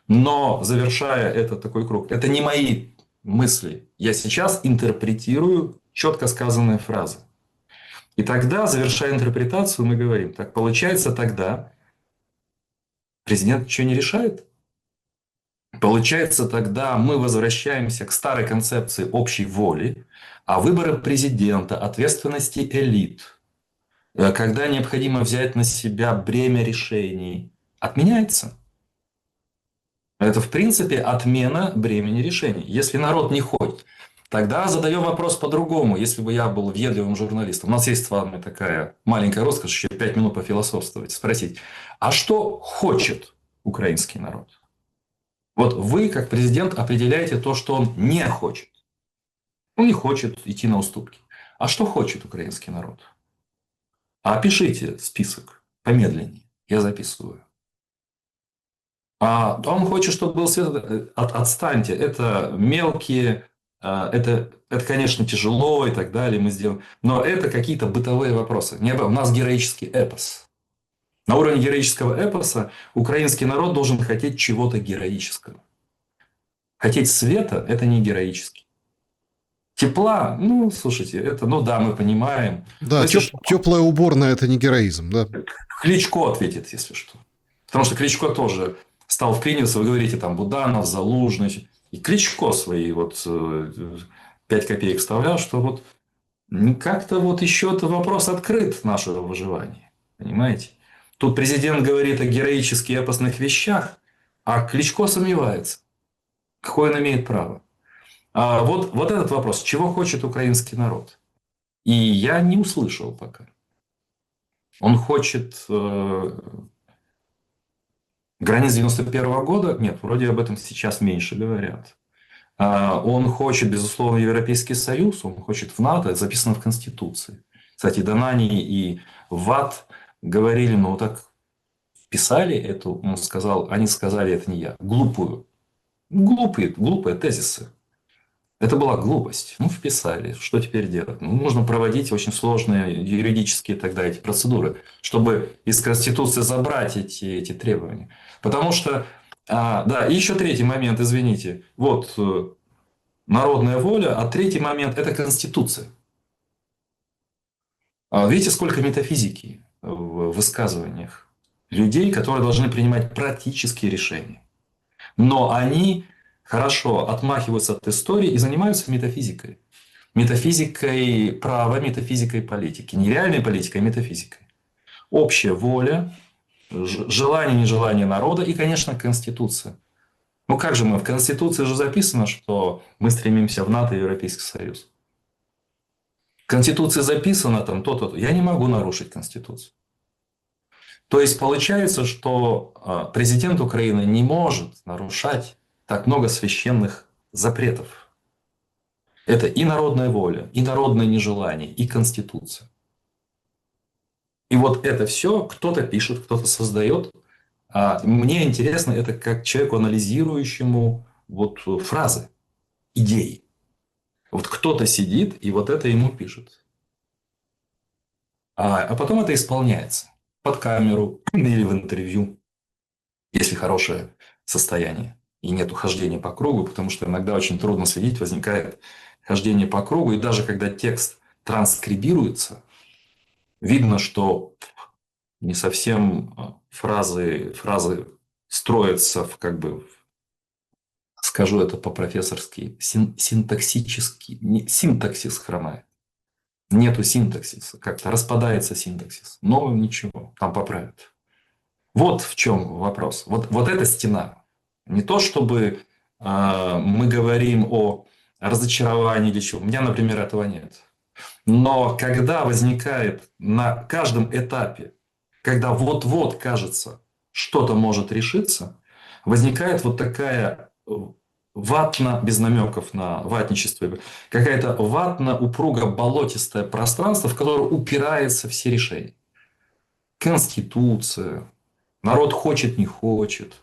Но завершая этот такой круг, это не мои мысли. Я сейчас интерпретирую четко сказанные фразы. И тогда, завершая интерпретацию, мы говорим, так получается тогда президент ничего не решает? Получается тогда мы возвращаемся к старой концепции общей воли, а выборы президента, ответственности элит, когда необходимо взять на себя бремя решений, отменяется. Это, в принципе, отмена бремени решений. Если народ не хочет, тогда задаем вопрос по-другому. Если бы я был въедливым журналистом, у нас есть с вами такая маленькая роскошь, еще 5 минут пофилософствовать, спросить, а что хочет украинский народ? Вот вы, как президент, определяете то, что он не хочет. Он не хочет идти на уступки. А что хочет украинский народ? Опишите список помедленнее. Я записываю. А он хочет, чтобы был свет. Отстаньте. Это мелкие. Это, конечно, тяжело и так далее. Мы сделаем. Но это какие-то бытовые вопросы. У нас героический эпос. На уровне героического эпоса украинский народ должен хотеть чего-то героического. Хотеть света – это не героически. Тепла, ну, слушайте, это, ну да, мы понимаем. Да, теплая уборная – это не героизм, да? Кличко ответит, если что. Потому что Кличко тоже стал вклиниваться, вы говорите, там, Буданов, Залужный. И Кличко свои вот 5 копеек вставлял, что вот как-то вот еще это вопрос открыт нашего выживания. Понимаете? Тут президент говорит о героически эпосных вещах, а Кличко сомневается. Какое он имеет право? Вот этот вопрос. Чего хочет украинский народ? И я не услышал пока. Он хочет границ 91 года? Нет, вроде об этом сейчас меньше говорят. Он хочет, безусловно, Европейский Союз, он хочет в НАТО, это записано в Конституции. Кстати, Донани и ВАТ говорили, ну так писали эту, он сказал, они сказали, это не я, глупые тезисы. Это была глупость. Ну, вписали. Что теперь делать? Ну, нужно проводить очень сложные юридические тогда эти процедуры, чтобы из Конституции забрать эти требования. Потому что, да, и еще третий момент, извините. Вот народная воля, а третий момент – это Конституция. Видите, сколько метафизики в высказываниях людей, которые должны принимать практические решения. Но они хорошо отмахиваются от истории и занимаются метафизикой. Метафизикой права, метафизикой политики. Не реальной политикой, а метафизикой. Общая воля, желание, нежелание народа и, конечно, Конституция. Ну как же мы? В Конституции же записано, что мы стремимся в НАТО и Европейский Союз. В Конституции записано там то-то. Я не могу нарушить Конституцию. То есть получается, что президент Украины не может нарушать так много священных запретов. Это и народная воля, и народное нежелание, и конституция. И вот это все кто-то пишет, кто-то создает. А мне интересно это как человеку, анализирующему вот фразы, идеи. Вот кто-то сидит и вот это ему пишет. А потом это исполняется под камеру или в интервью, если хорошее состояние и нет хождения по кругу, потому что иногда очень трудно следить, возникает хождение по кругу, и даже когда текст транскрибируется, видно, что не совсем фразы строятся в как бы, скажу это по-профессорски, синтаксически, синтаксис хромает. Нету синтаксиса, как-то распадается синтаксис. Но ничего, там поправят. Вот в чем вопрос. Вот эта стена. Не то, чтобы мы говорим о разочаровании или чего. У меня, например, этого нет. Но когда возникает на каждом этапе, когда вот-вот кажется, что-то может решиться, возникает вот такая ватно, без намеков на ватничество, какая-то ватно-упруго-болотистое пространство, в которое упираются все решения. Конституция, народ хочет, не хочет,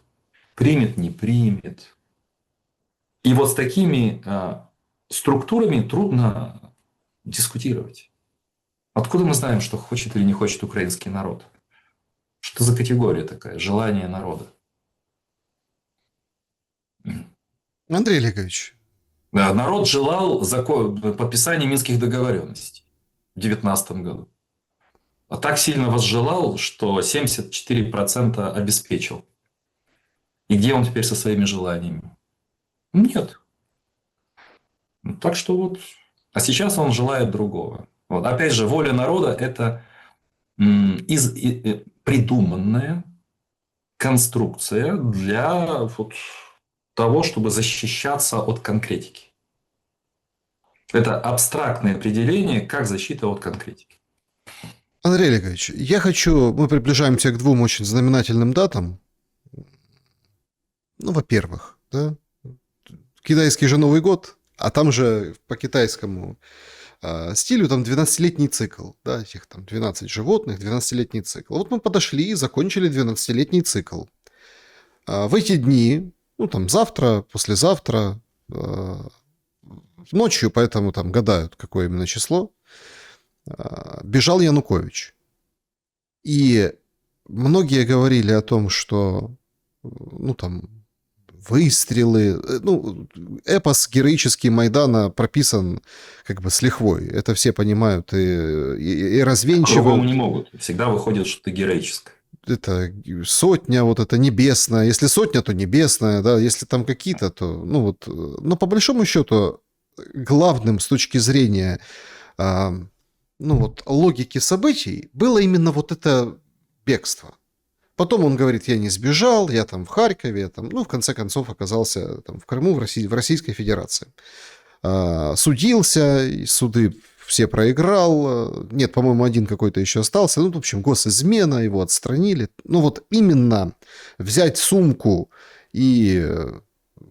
примет, не примет. И вот с такими структурами трудно дискутировать. Откуда мы знаем, что хочет или не хочет украинский народ? Что за категория такая? Желание народа. Андрей Олегович, Да, народ желал подписания Минских договоренностей в 2019 году. А так сильно возжелал, что 74% обеспечил. И где он теперь со своими желаниями? Нет. Так что вот. А сейчас он желает другого. Вот. Опять же, воля народа – это придуманная конструкция для вот того, чтобы защищаться от конкретики. Это абстрактное определение, как защита от конкретики. Андрей Олегович, мы приближаемся к двум очень знаменательным датам. Ну, во-первых, да, китайский же Новый год, а там же по китайскому стилю там 12-летний цикл, да, этих там 12 животных, 12-летний цикл. Вот мы подошли и закончили 12-летний цикл. В эти дни, ну, там, завтра, послезавтра, ночью, поэтому там гадают, какое именно число, бежал Янукович. И многие говорили о том, что, ну, там, выстрелы, ну, эпос героический Майдана прописан как бы с лихвой. Это все понимают и развенчивают. По-другому не могут. Всегда выходит, что ты героическое. Это сотня, вот это небесная. Если сотня, то небесная, да. Если там какие-то, то, ну вот. Но по большому счету главным с точки зрения, ну вот, логики событий было именно вот это бегство. Потом он говорит, я не сбежал, я там в Харькове, я там, ну, в конце концов, оказался там в Крыму, в Российской Федерации. Судился, и суды все проиграл. Нет, по-моему, один какой-то еще остался. Ну, в общем, госизмена, его отстранили. Ну, вот именно взять сумку и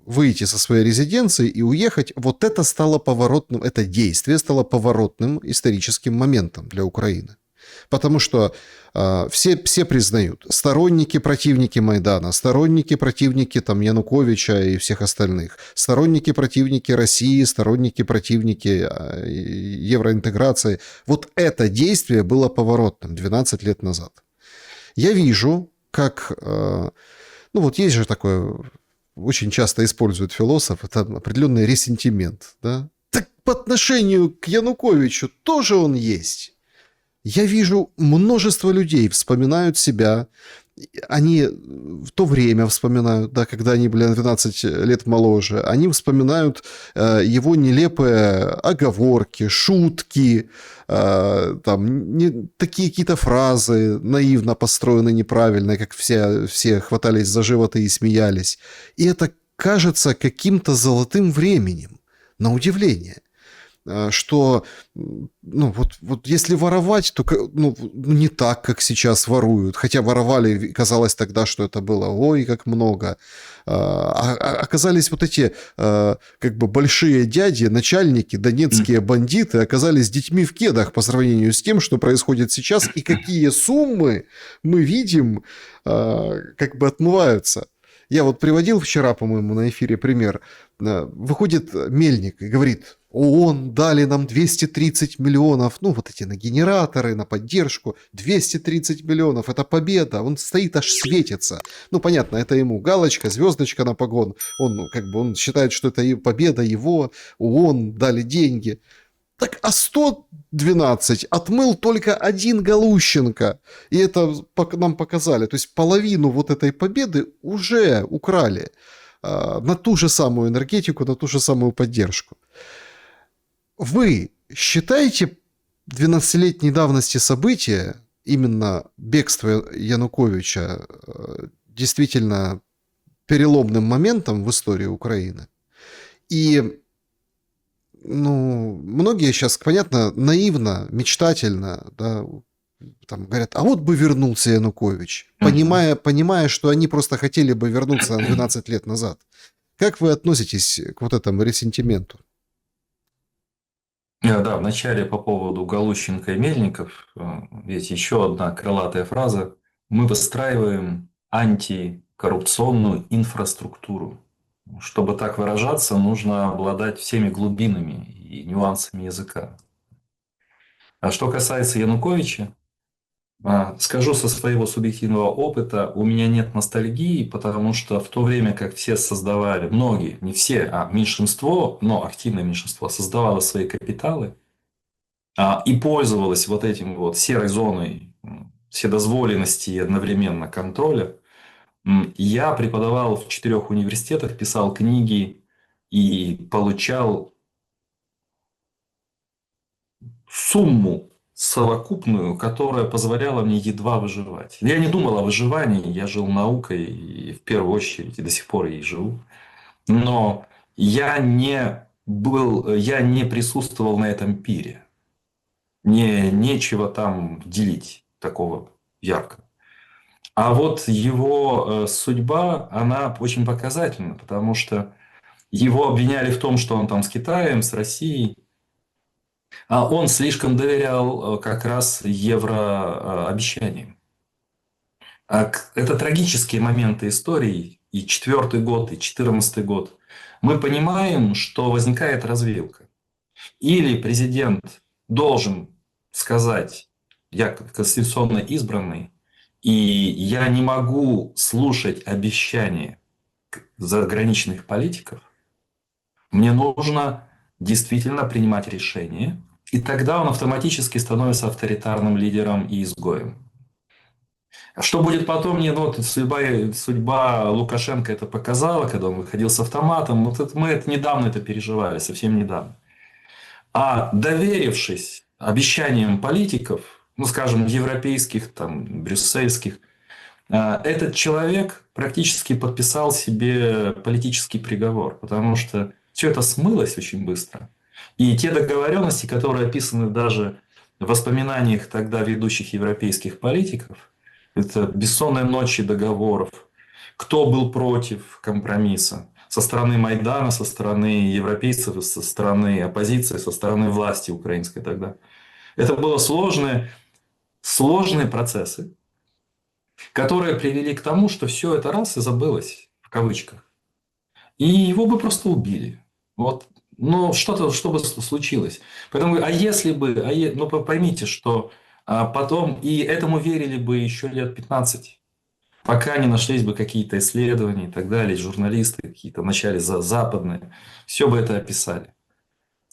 выйти со своей резиденции и уехать, вот это стало поворотным, это действие стало поворотным историческим моментом для Украины. Потому что все признают, сторонники, противники Майдана, сторонники, противники там, Януковича и всех остальных, сторонники, противники России, сторонники, противники евроинтеграции, вот это действие было поворотным 12 лет назад. Я вижу, как, ну вот есть же такое, очень часто используют философ, это определенный ресентимент, да? Так по отношению к Януковичу тоже он есть. Я вижу, множество людей вспоминают себя, они в то время вспоминают, да, когда они были на 12 лет моложе, они вспоминают его нелепые оговорки, шутки, там, такие какие-то фразы наивно построенные, неправильные, как все хватались за животы и смеялись. И это кажется каким-то золотым временем, на удивление. что, ну, вот если воровать, то ну, не так, как сейчас воруют. Хотя воровали, казалось тогда, что это было, ой, как много. Оказались вот эти, как бы, большие дяди, начальники, донецкие бандиты, оказались детьми в кедах по сравнению с тем, что происходит сейчас, и какие суммы мы видим, как бы отмываются. Я вот приводил вчера, по-моему, на эфире пример. Выходит Мельник и говорит: ООН дали нам 230 миллионов, ну, вот эти на генераторы, на поддержку. 230 миллионов, это победа. Он стоит, аж светится. Ну, понятно, это ему галочка, звездочка на погон. Он, ну, как бы, он считает, что это победа его, ООН дали деньги. Так, а 112 отмыл только один Галущенко. И это нам показали. То есть половину вот этой победы уже украли на ту же самую энергетику, на ту же самую поддержку. Вы считаете 12-летней давности события, именно бегство Януковича, действительно переломным моментом в истории Украины? И, ну, многие сейчас, понятно, наивно, мечтательно, да, там говорят: а вот бы вернулся Янукович, понимая, что они просто хотели бы вернуться на 12 лет назад. Как вы относитесь к вот этому ресентименту? Да, вначале по поводу Галущенко и Мельников, есть еще одна крылатая фраза. Мы выстраиваем антикоррупционную инфраструктуру. Чтобы так выражаться, нужно обладать всеми глубинами и нюансами языка. А что касается Януковича, скажу со своего субъективного опыта, у меня нет ностальгии, потому что в то время как все создавали, многие, не все, а меньшинство, но активное меньшинство создавало свои капиталы, и пользовалась вот этим вот серой зоной вседозволенности и одновременно контроля. Я преподавал в 4 университетах, писал книги и получал сумму совокупную, которая позволяла мне едва выживать. Я не думал о выживании, я жил наукой и в первую очередь, и до сих пор ей живу. Но я не присутствовал на этом пире. Мне нечего там делить такого ярко. А вот его судьба, она очень показательна, потому что его обвиняли в том, что он там с Китаем, с Россией, а он слишком доверял как раз еврообещаниям. Это трагические моменты истории, и 4-й год, и 14-й год. Мы понимаем, что возникает развилка. Или президент должен сказать: я конституционно избранный, и я не могу слушать обещания заграничных политиков. Мне нужно действительно принимать решения, и тогда он автоматически становится авторитарным лидером и изгоем. А что будет потом, судьба Лукашенко это показала, когда он выходил с автоматом. Мы недавно это переживали, совсем недавно. А доверившись обещаниям политиков, ну, скажем, европейских, там, брюссельских, этот человек практически подписал себе политический приговор, потому что все это смылось очень быстро. И те договоренности, которые описаны даже в воспоминаниях тогда ведущих европейских политиков, это бессонные ночи договоров, кто был против компромисса со стороны Майдана, со стороны европейцев, со стороны оппозиции, со стороны власти украинской тогда. Это были сложные процессы, которые привели к тому, что все это раз и забылось, в кавычках. И его бы просто убили. Вот. Но что-то, что бы случилось. Поэтому, ну, поймите, что потом и этому верили бы еще лет 15. Пока не нашлись бы какие-то исследования и так далее, журналисты какие-то вначале западные, все бы это описали.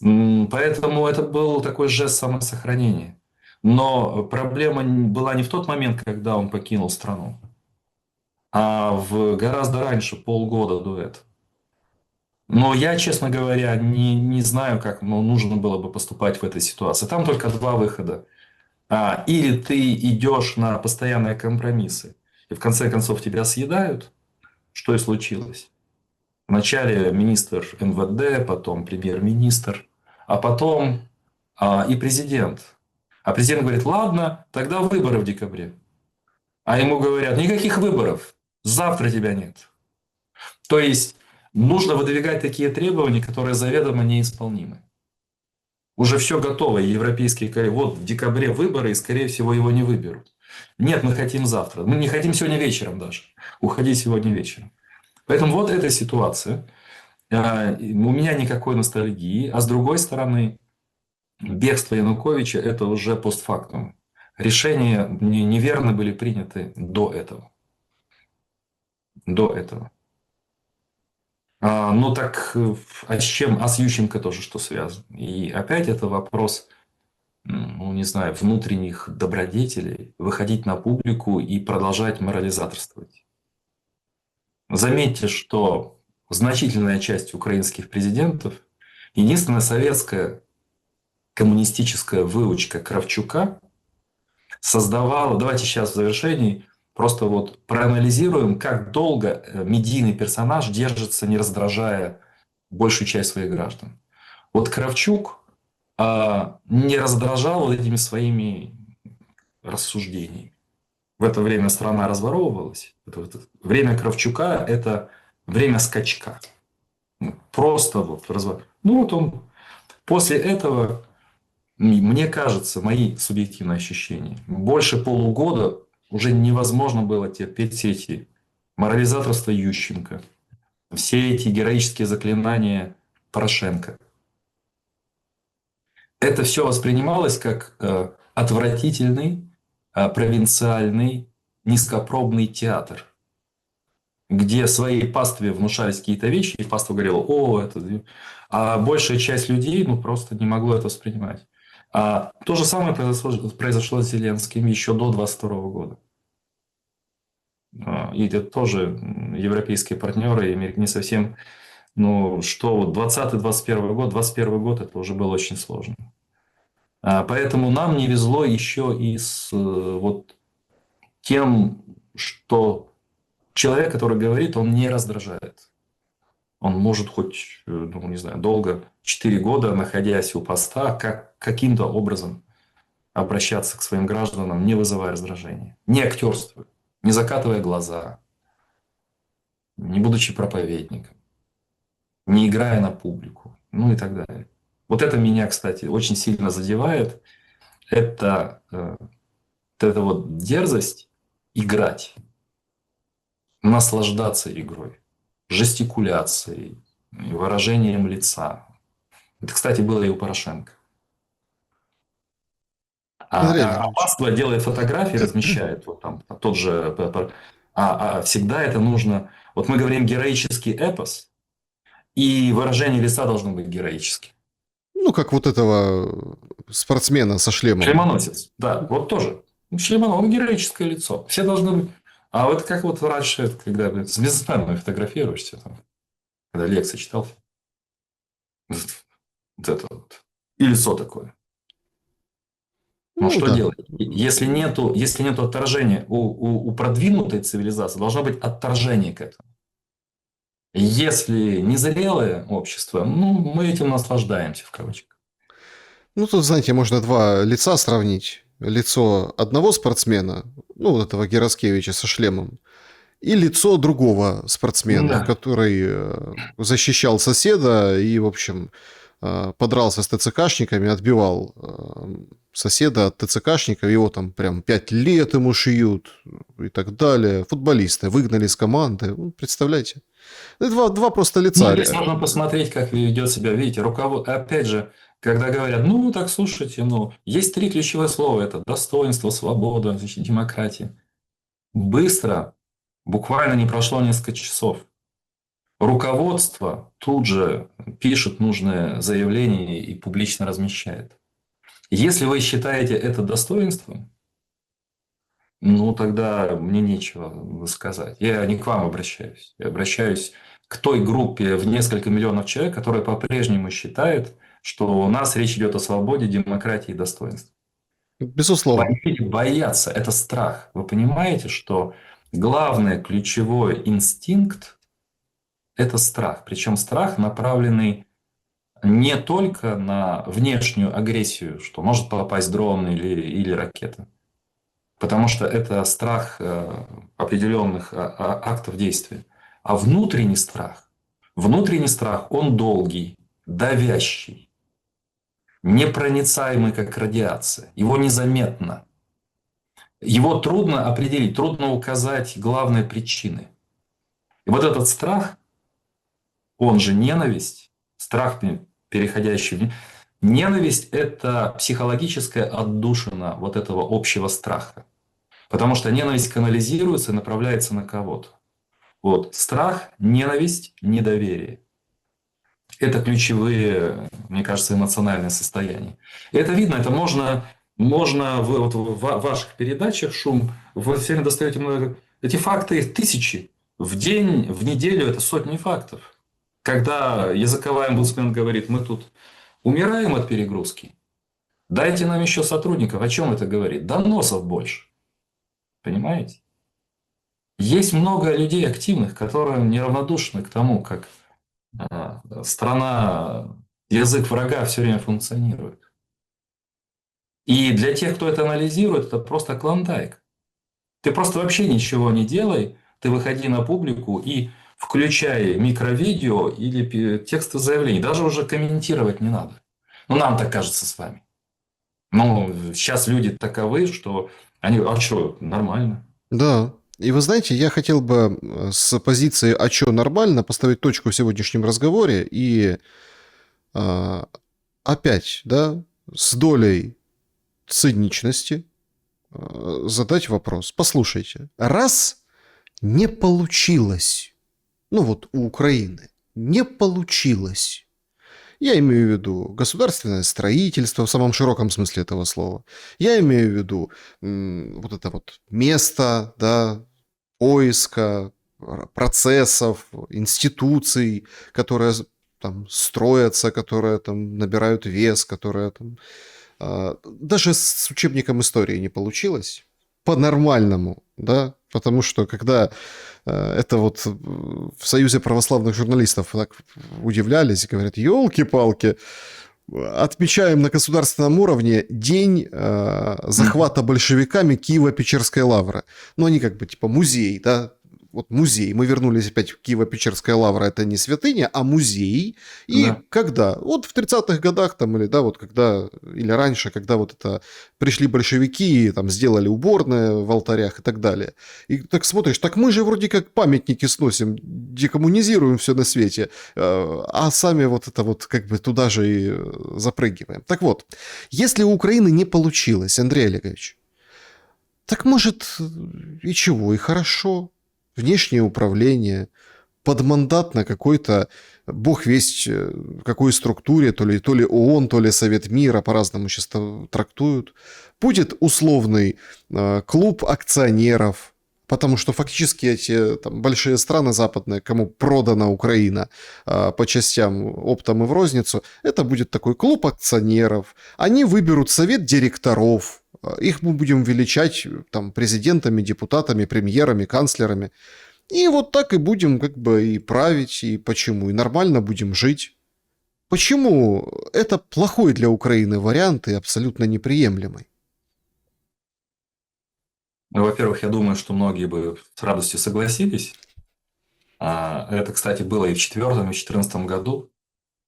Поэтому это был такой жест самосохранения. Но проблема была не в тот момент, когда он покинул страну, а гораздо раньше, полгода до этого. Но я, честно говоря, не знаю, как нужно было бы поступать в этой ситуации. Там только два выхода. Или ты идешь на постоянные компромиссы, и в конце концов тебя съедают, что и случилось. Вначале министр МВД, потом премьер-министр. а потом и президент. А президент говорит, ладно, тогда выборы в декабре. А ему говорят, никаких выборов, завтра тебя нет. То есть нужно выдвигать такие требования, которые заведомо неисполнимы. Уже все готово, европейские коллеги. Вот в декабре выборы, и, скорее всего, его не выберут. Нет, мы хотим завтра. Мы не хотим сегодня вечером даже. Уходи сегодня вечером. Поэтому вот эта ситуация. У меня никакой ностальгии. А с другой стороны, бегство Януковича – это уже постфактум. Решения неверно были приняты до этого. До этого. Ну так, а с чем? А с Ющенко тоже что связано? И опять это вопрос, ну не знаю, внутренних добродетелей, выходить на публику и продолжать морализаторствовать. Заметьте, что значительная часть украинских президентов, единственная советская коммунистическая выучка Кравчука создавала, давайте сейчас в завершении просто вот проанализируем, как долго медийный персонаж держится, не раздражая большую часть своих граждан. Вот Кравчук не раздражал вот этими своими рассуждениями. В это время страна разворовывалась. Время Кравчука – это время скачка. Просто вот разворот. Ну вот он после этого, мне кажется, мои субъективные ощущения, больше полугода уже невозможно было терпеть все эти морализаторства Ющенко, все эти героические заклинания Порошенко. Это все воспринималось как отвратительный, провинциальный, низкопробный театр, где своей пастве внушались какие-то вещи, и паства говорила, о, это... А большая часть людей ну, просто не могло это воспринимать. То же самое произошло с Зеленским еще до 2022 года. И это тоже европейские партнеры, не совсем... Ну, что 2020-2021 год, 2021 год, это уже было очень сложно. Поэтому нам не везло еще и с вот тем, что человек, который говорит, он не раздражает. Он может хоть, ну, не знаю, долго, 4 года, находясь у поста, каким-то образом обращаться к своим гражданам, не вызывая раздражения. Не актерствуя, не закатывая глаза, не будучи проповедником, не играя на публику, ну и так далее. Вот это меня, кстати, очень сильно задевает. Это вот дерзость играть, наслаждаться игрой, жестикуляцией, выражением лица. Это, кстати, было и у Порошенко. Андрей Олегович, Паства делает фотографии, размещает вот там тот же... всегда это нужно... Вот мы говорим героический эпос, и выражение лица должно быть героическим. ну, как вот этого спортсмена со шлемом. Шлемоносец, да, вот тоже. Шлемоносец, он героическое лицо. Все должны быть... А вот как вот раньше, когда с бизнесменами фотографируешься, там, когда лекции читал, вот это вот. И лицо такое. Но Ну, что да. делать? Если нету отторжения у продвинутой цивилизации, должно быть отторжение к этому. Если незрелое общество, ну, мы этим наслаждаемся, в кавычках. Ну, тут, знаете, можно два лица сравнить. Лицо одного спортсмена, ну, вот этого Гераскевича со шлемом, и лицо другого спортсмена, Да. который защищал соседа и, в общем, подрался с ТЦКшниками, отбивал соседа от ТЦКшников, его там прям 5 лет ему шьют и так далее. Футболисты выгнали с команды. Ну, представляете? Два просто лица. Ну, здесь можно посмотреть, как ведет себя, видите, опять же, когда говорят, ну, так слушайте, ну, есть 3 ключевые слова, это достоинство, свобода, демократия. Быстро, буквально не прошло несколько часов, руководство тут же пишет нужное заявление и публично размещает. Если вы считаете это достоинством, ну, тогда мне нечего сказать. Я не к вам обращаюсь. Я обращаюсь к той группе в несколько миллионов человек, которая по-прежнему считает, что у нас речь идет о свободе, демократии и достоинстве. Безусловно. Бояться – это страх. Вы понимаете, что главный ключевой инстинкт – это страх. Причем страх, направленный не только на внешнюю агрессию, что может попасть дрон или ракета, потому что это страх определенных актов действия, а внутренний страх. Внутренний страх, он долгий, давящий, непроницаемый, как радиация. Его незаметно. Его трудно определить, трудно указать главные причины. И вот этот страх, он же ненависть, страх, переходящий в ненависть, это психологическая отдушина вот этого общего страха. Потому что ненависть канализируется и направляется на кого-то. Вот. Страх, ненависть, недоверие. Это ключевые, мне кажется, эмоциональные состояния. И это видно, это можно вот в ваших передачах «Шум», вы все время достаете много. Эти факты тысячи. В день, в неделю это сотни фактов. Когда языковая омбудсмен говорит, мы тут умираем от перегрузки, дайте нам еще сотрудников. О чем это говорит? Доносов больше. Понимаете? Есть много людей активных, которые неравнодушны к тому, как страна, язык врага все время функционирует. И для тех, кто это анализирует, это просто клондайк. Ты просто вообще ничего не делай, ты выходи на публику и включай микровидео или текстовые заявления. Даже уже комментировать не надо. Ну, нам так кажется с вами. Ну, сейчас люди таковы, что они, а что, нормально. Да. И вы знаете, я хотел бы с позиции «а чё нормально» поставить точку в сегодняшнем разговоре и а, опять, да, с долей циничности задать вопрос. Послушайте, раз не получилось, ну вот у Украины не получилось, я имею в виду государственное строительство в самом широком смысле этого слова. Я имею в виду вот это вот место, да, поиска, процессов, институций, которые там строятся, которые там набирают вес, которые там... Даже с учебником истории не получилось по-нормальному, да, потому что когда это вот в Союзе православных журналистов так удивлялись и говорят, елки-палки, отмечаем на государственном уровне день захвата большевиками Киево-Печерской лавры. Ну, они как бы типа музей, да, вот музей. Мы вернулись опять в Киево-Печерская лавра, это не святыня, а музей. И Да. когда? Вот в 30-х годах там, или да, вот когда, или раньше, когда вот это пришли большевики, там сделали уборные в алтарях и так далее. И так смотришь, так мы же вроде как памятники сносим, декоммунизируем все на свете, а сами вот это вот как бы туда же и запрыгиваем. Так вот, если у Украины не получилось, Андрей Олегович, так может и чего, и хорошо. Внешнее управление, подмандатно какой-то, бог весть какой структуре, то ли ООН, то ли Совет мира, по-разному сейчас трактуют, будет условный клуб акционеров, потому что фактически эти там, большие страны западные, кому продана Украина по частям оптом и в розницу, это будет такой клуб акционеров. Они выберут совет директоров, их мы будем величать там президентами, депутатами, премьерами, канцлерами. И вот так и будем как бы и править, и почему, и нормально будем жить. Почему это плохой для Украины вариант и абсолютно неприемлемый? Ну, во-первых, я думаю, что многие бы с радостью согласились. Это, кстати, было и в 2004, и в 2014 году.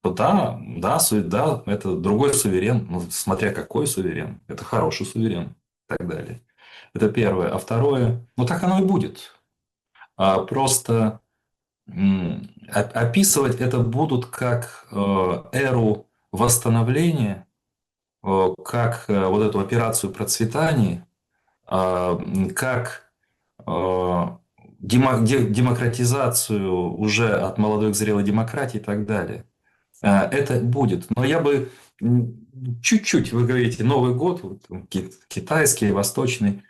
Да, да, да, это другой суверен, ну, смотря какой суверен. Это хороший суверен и так далее. Это первое. А второе, ну так оно и будет. Просто описывать это будут как эру восстановления, как вот эту операцию процветания, как демократизацию уже от молодой к зрелой демократии и так далее. Это будет. Но я бы чуть-чуть, вы говорите, Новый год, вот, китайский, восточный,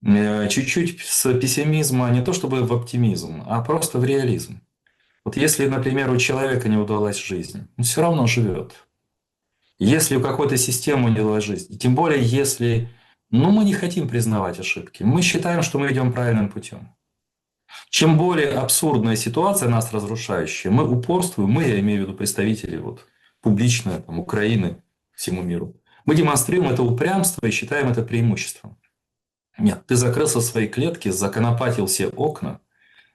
чуть-чуть с пессимизма, не то чтобы в оптимизм, а просто в реализм. Вот если, например, у человека не удалась жизнь, он все равно живет. Если у какой-то системы не удалась жизнь, и тем более если, ну, мы не хотим признавать ошибки, мы считаем, что мы идем правильным путем. Чем более абсурдная ситуация, нас разрушающая, мы упорствуем, мы, я имею в виду представители вот публичное, там, Украины всему миру. Мы демонстрируем это упрямство и считаем это преимуществом. Нет, ты закрылся в своей клетке, законопатил все окна,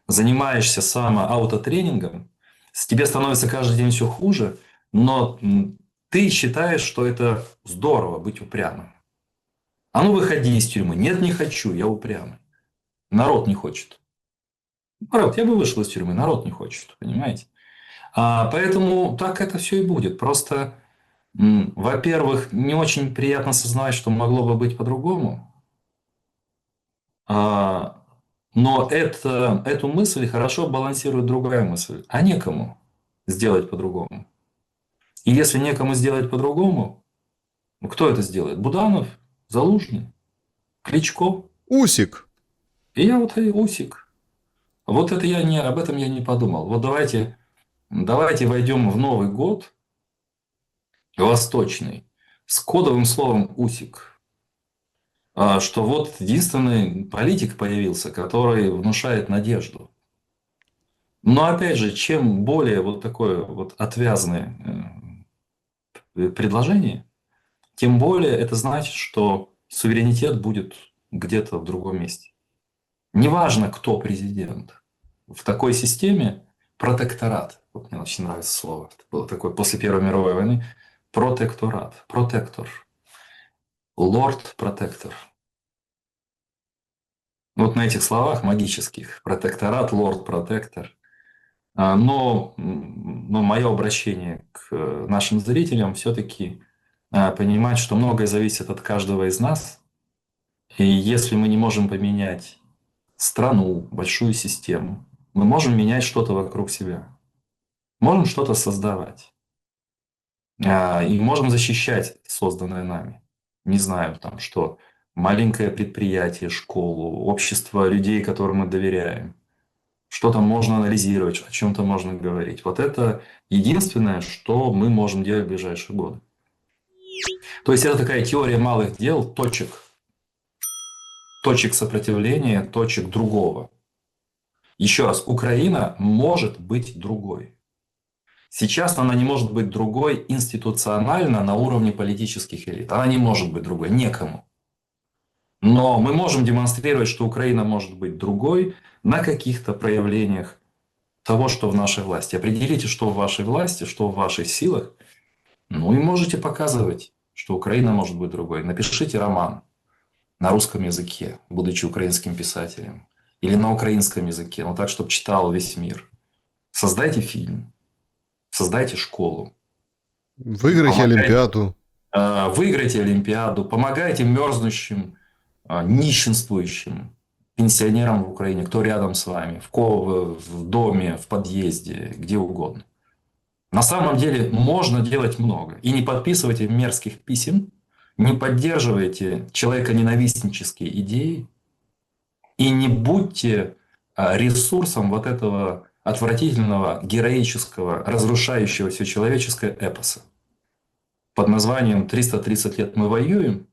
занимаешься самоаутотренингом, тебе становится каждый день все хуже, но ты считаешь, что это здорово быть упрямым. А ну выходи из тюрьмы. Нет, не хочу, я упрямый. Народ не хочет. Народ, я бы вышел из тюрьмы, народ не хочет, понимаете? Поэтому так это все и будет. Просто, во-первых, не очень приятно осознавать, что могло бы быть по-другому. Но эту мысль хорошо балансирует другая мысль. А некому сделать по-другому. И если некому сделать по-другому, кто это сделает? Буданов, Залужный, Кличко. Усик. И я вот и Усик. Вот это об этом я не подумал. Вот давайте войдем в Новый год восточный с кодовым словом Усик. Что вот единственный политик появился, который внушает надежду. Но опять же, чем более вот такое вот отвязное предложение, тем более это значит, что суверенитет будет где-то в другом месте. Неважно, кто президент. В такой системе протекторат. Вот мне очень нравится слово. Это было такое после Первой мировой войны. Протекторат. Протектор. Лорд-протектор. Вот на этих словах магических. Протекторат, лорд-протектор. Но мое обращение к нашим зрителям все-таки понимать, что многое зависит от каждого из нас. И если мы не можем поменять страну, большую систему, мы можем менять что-то вокруг себя. Можем что-то создавать. И можем защищать созданное нами. Не знаю, там что. Маленькое предприятие, школу, общество людей, которым мы доверяем. Что-то можно анализировать, о чем-то можно говорить. Вот это единственное, что мы можем делать в ближайшие годы. То есть это такая теория малых дел, точек сопротивления, точек другого. Еще раз, Украина может быть другой. Сейчас она не может быть другой институционально на уровне политических элит. Она не может быть другой, некому. Но мы можем демонстрировать, что Украина может быть другой на каких-то проявлениях того, что в нашей власти. Определите, что в вашей власти, что в ваших силах. Ну и можете показывать, что Украина может быть другой. Напишите роман на русском языке, будучи украинским писателем. Или на украинском языке, но так, чтобы читал весь мир. Создайте фильм. Создайте школу. Выиграйте Олимпиаду. Выиграйте Олимпиаду. Помогайте мерзнущим, нищенствующим пенсионерам в Украине, кто рядом с вами, в доме, в подъезде, где угодно. На самом деле можно делать много. И не подписывайте мерзких писем, не поддерживайте человеконенавистнические идеи и не будьте ресурсом вот этого отвратительного, героического, разрушающего все человеческое эпоса. Под названием «330 лет мы воюем»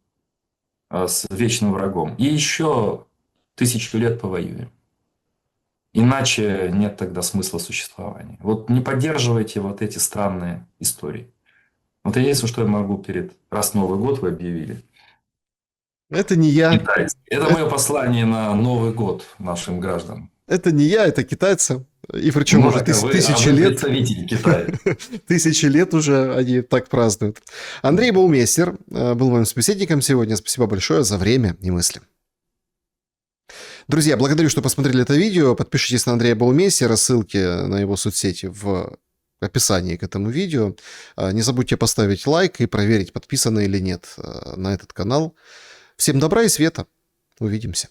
с вечным врагом. И еще 1000 лет повоюем. Иначе нет тогда смысла существования. Вот не поддерживайте вот эти странные истории. Вот единственное, что я могу раз Новый год вы объявили. Это не я. Китайцы. Это мое послание на Новый год нашим гражданам. Это не я, это китайцы. И причем уже тысячи лет. Представители Китая. 1000 лет уже они так празднуют. Андрей Баумейстер был моим собеседником сегодня. Спасибо большое за время и мысли. Друзья, благодарю, что посмотрели это видео. Подпишитесь на Андрея Баумейстера. Ссылки на его соцсети в описании к этому видео. Не забудьте поставить лайк и проверить, подписаны или нет на этот канал. Всем добра и света. Увидимся.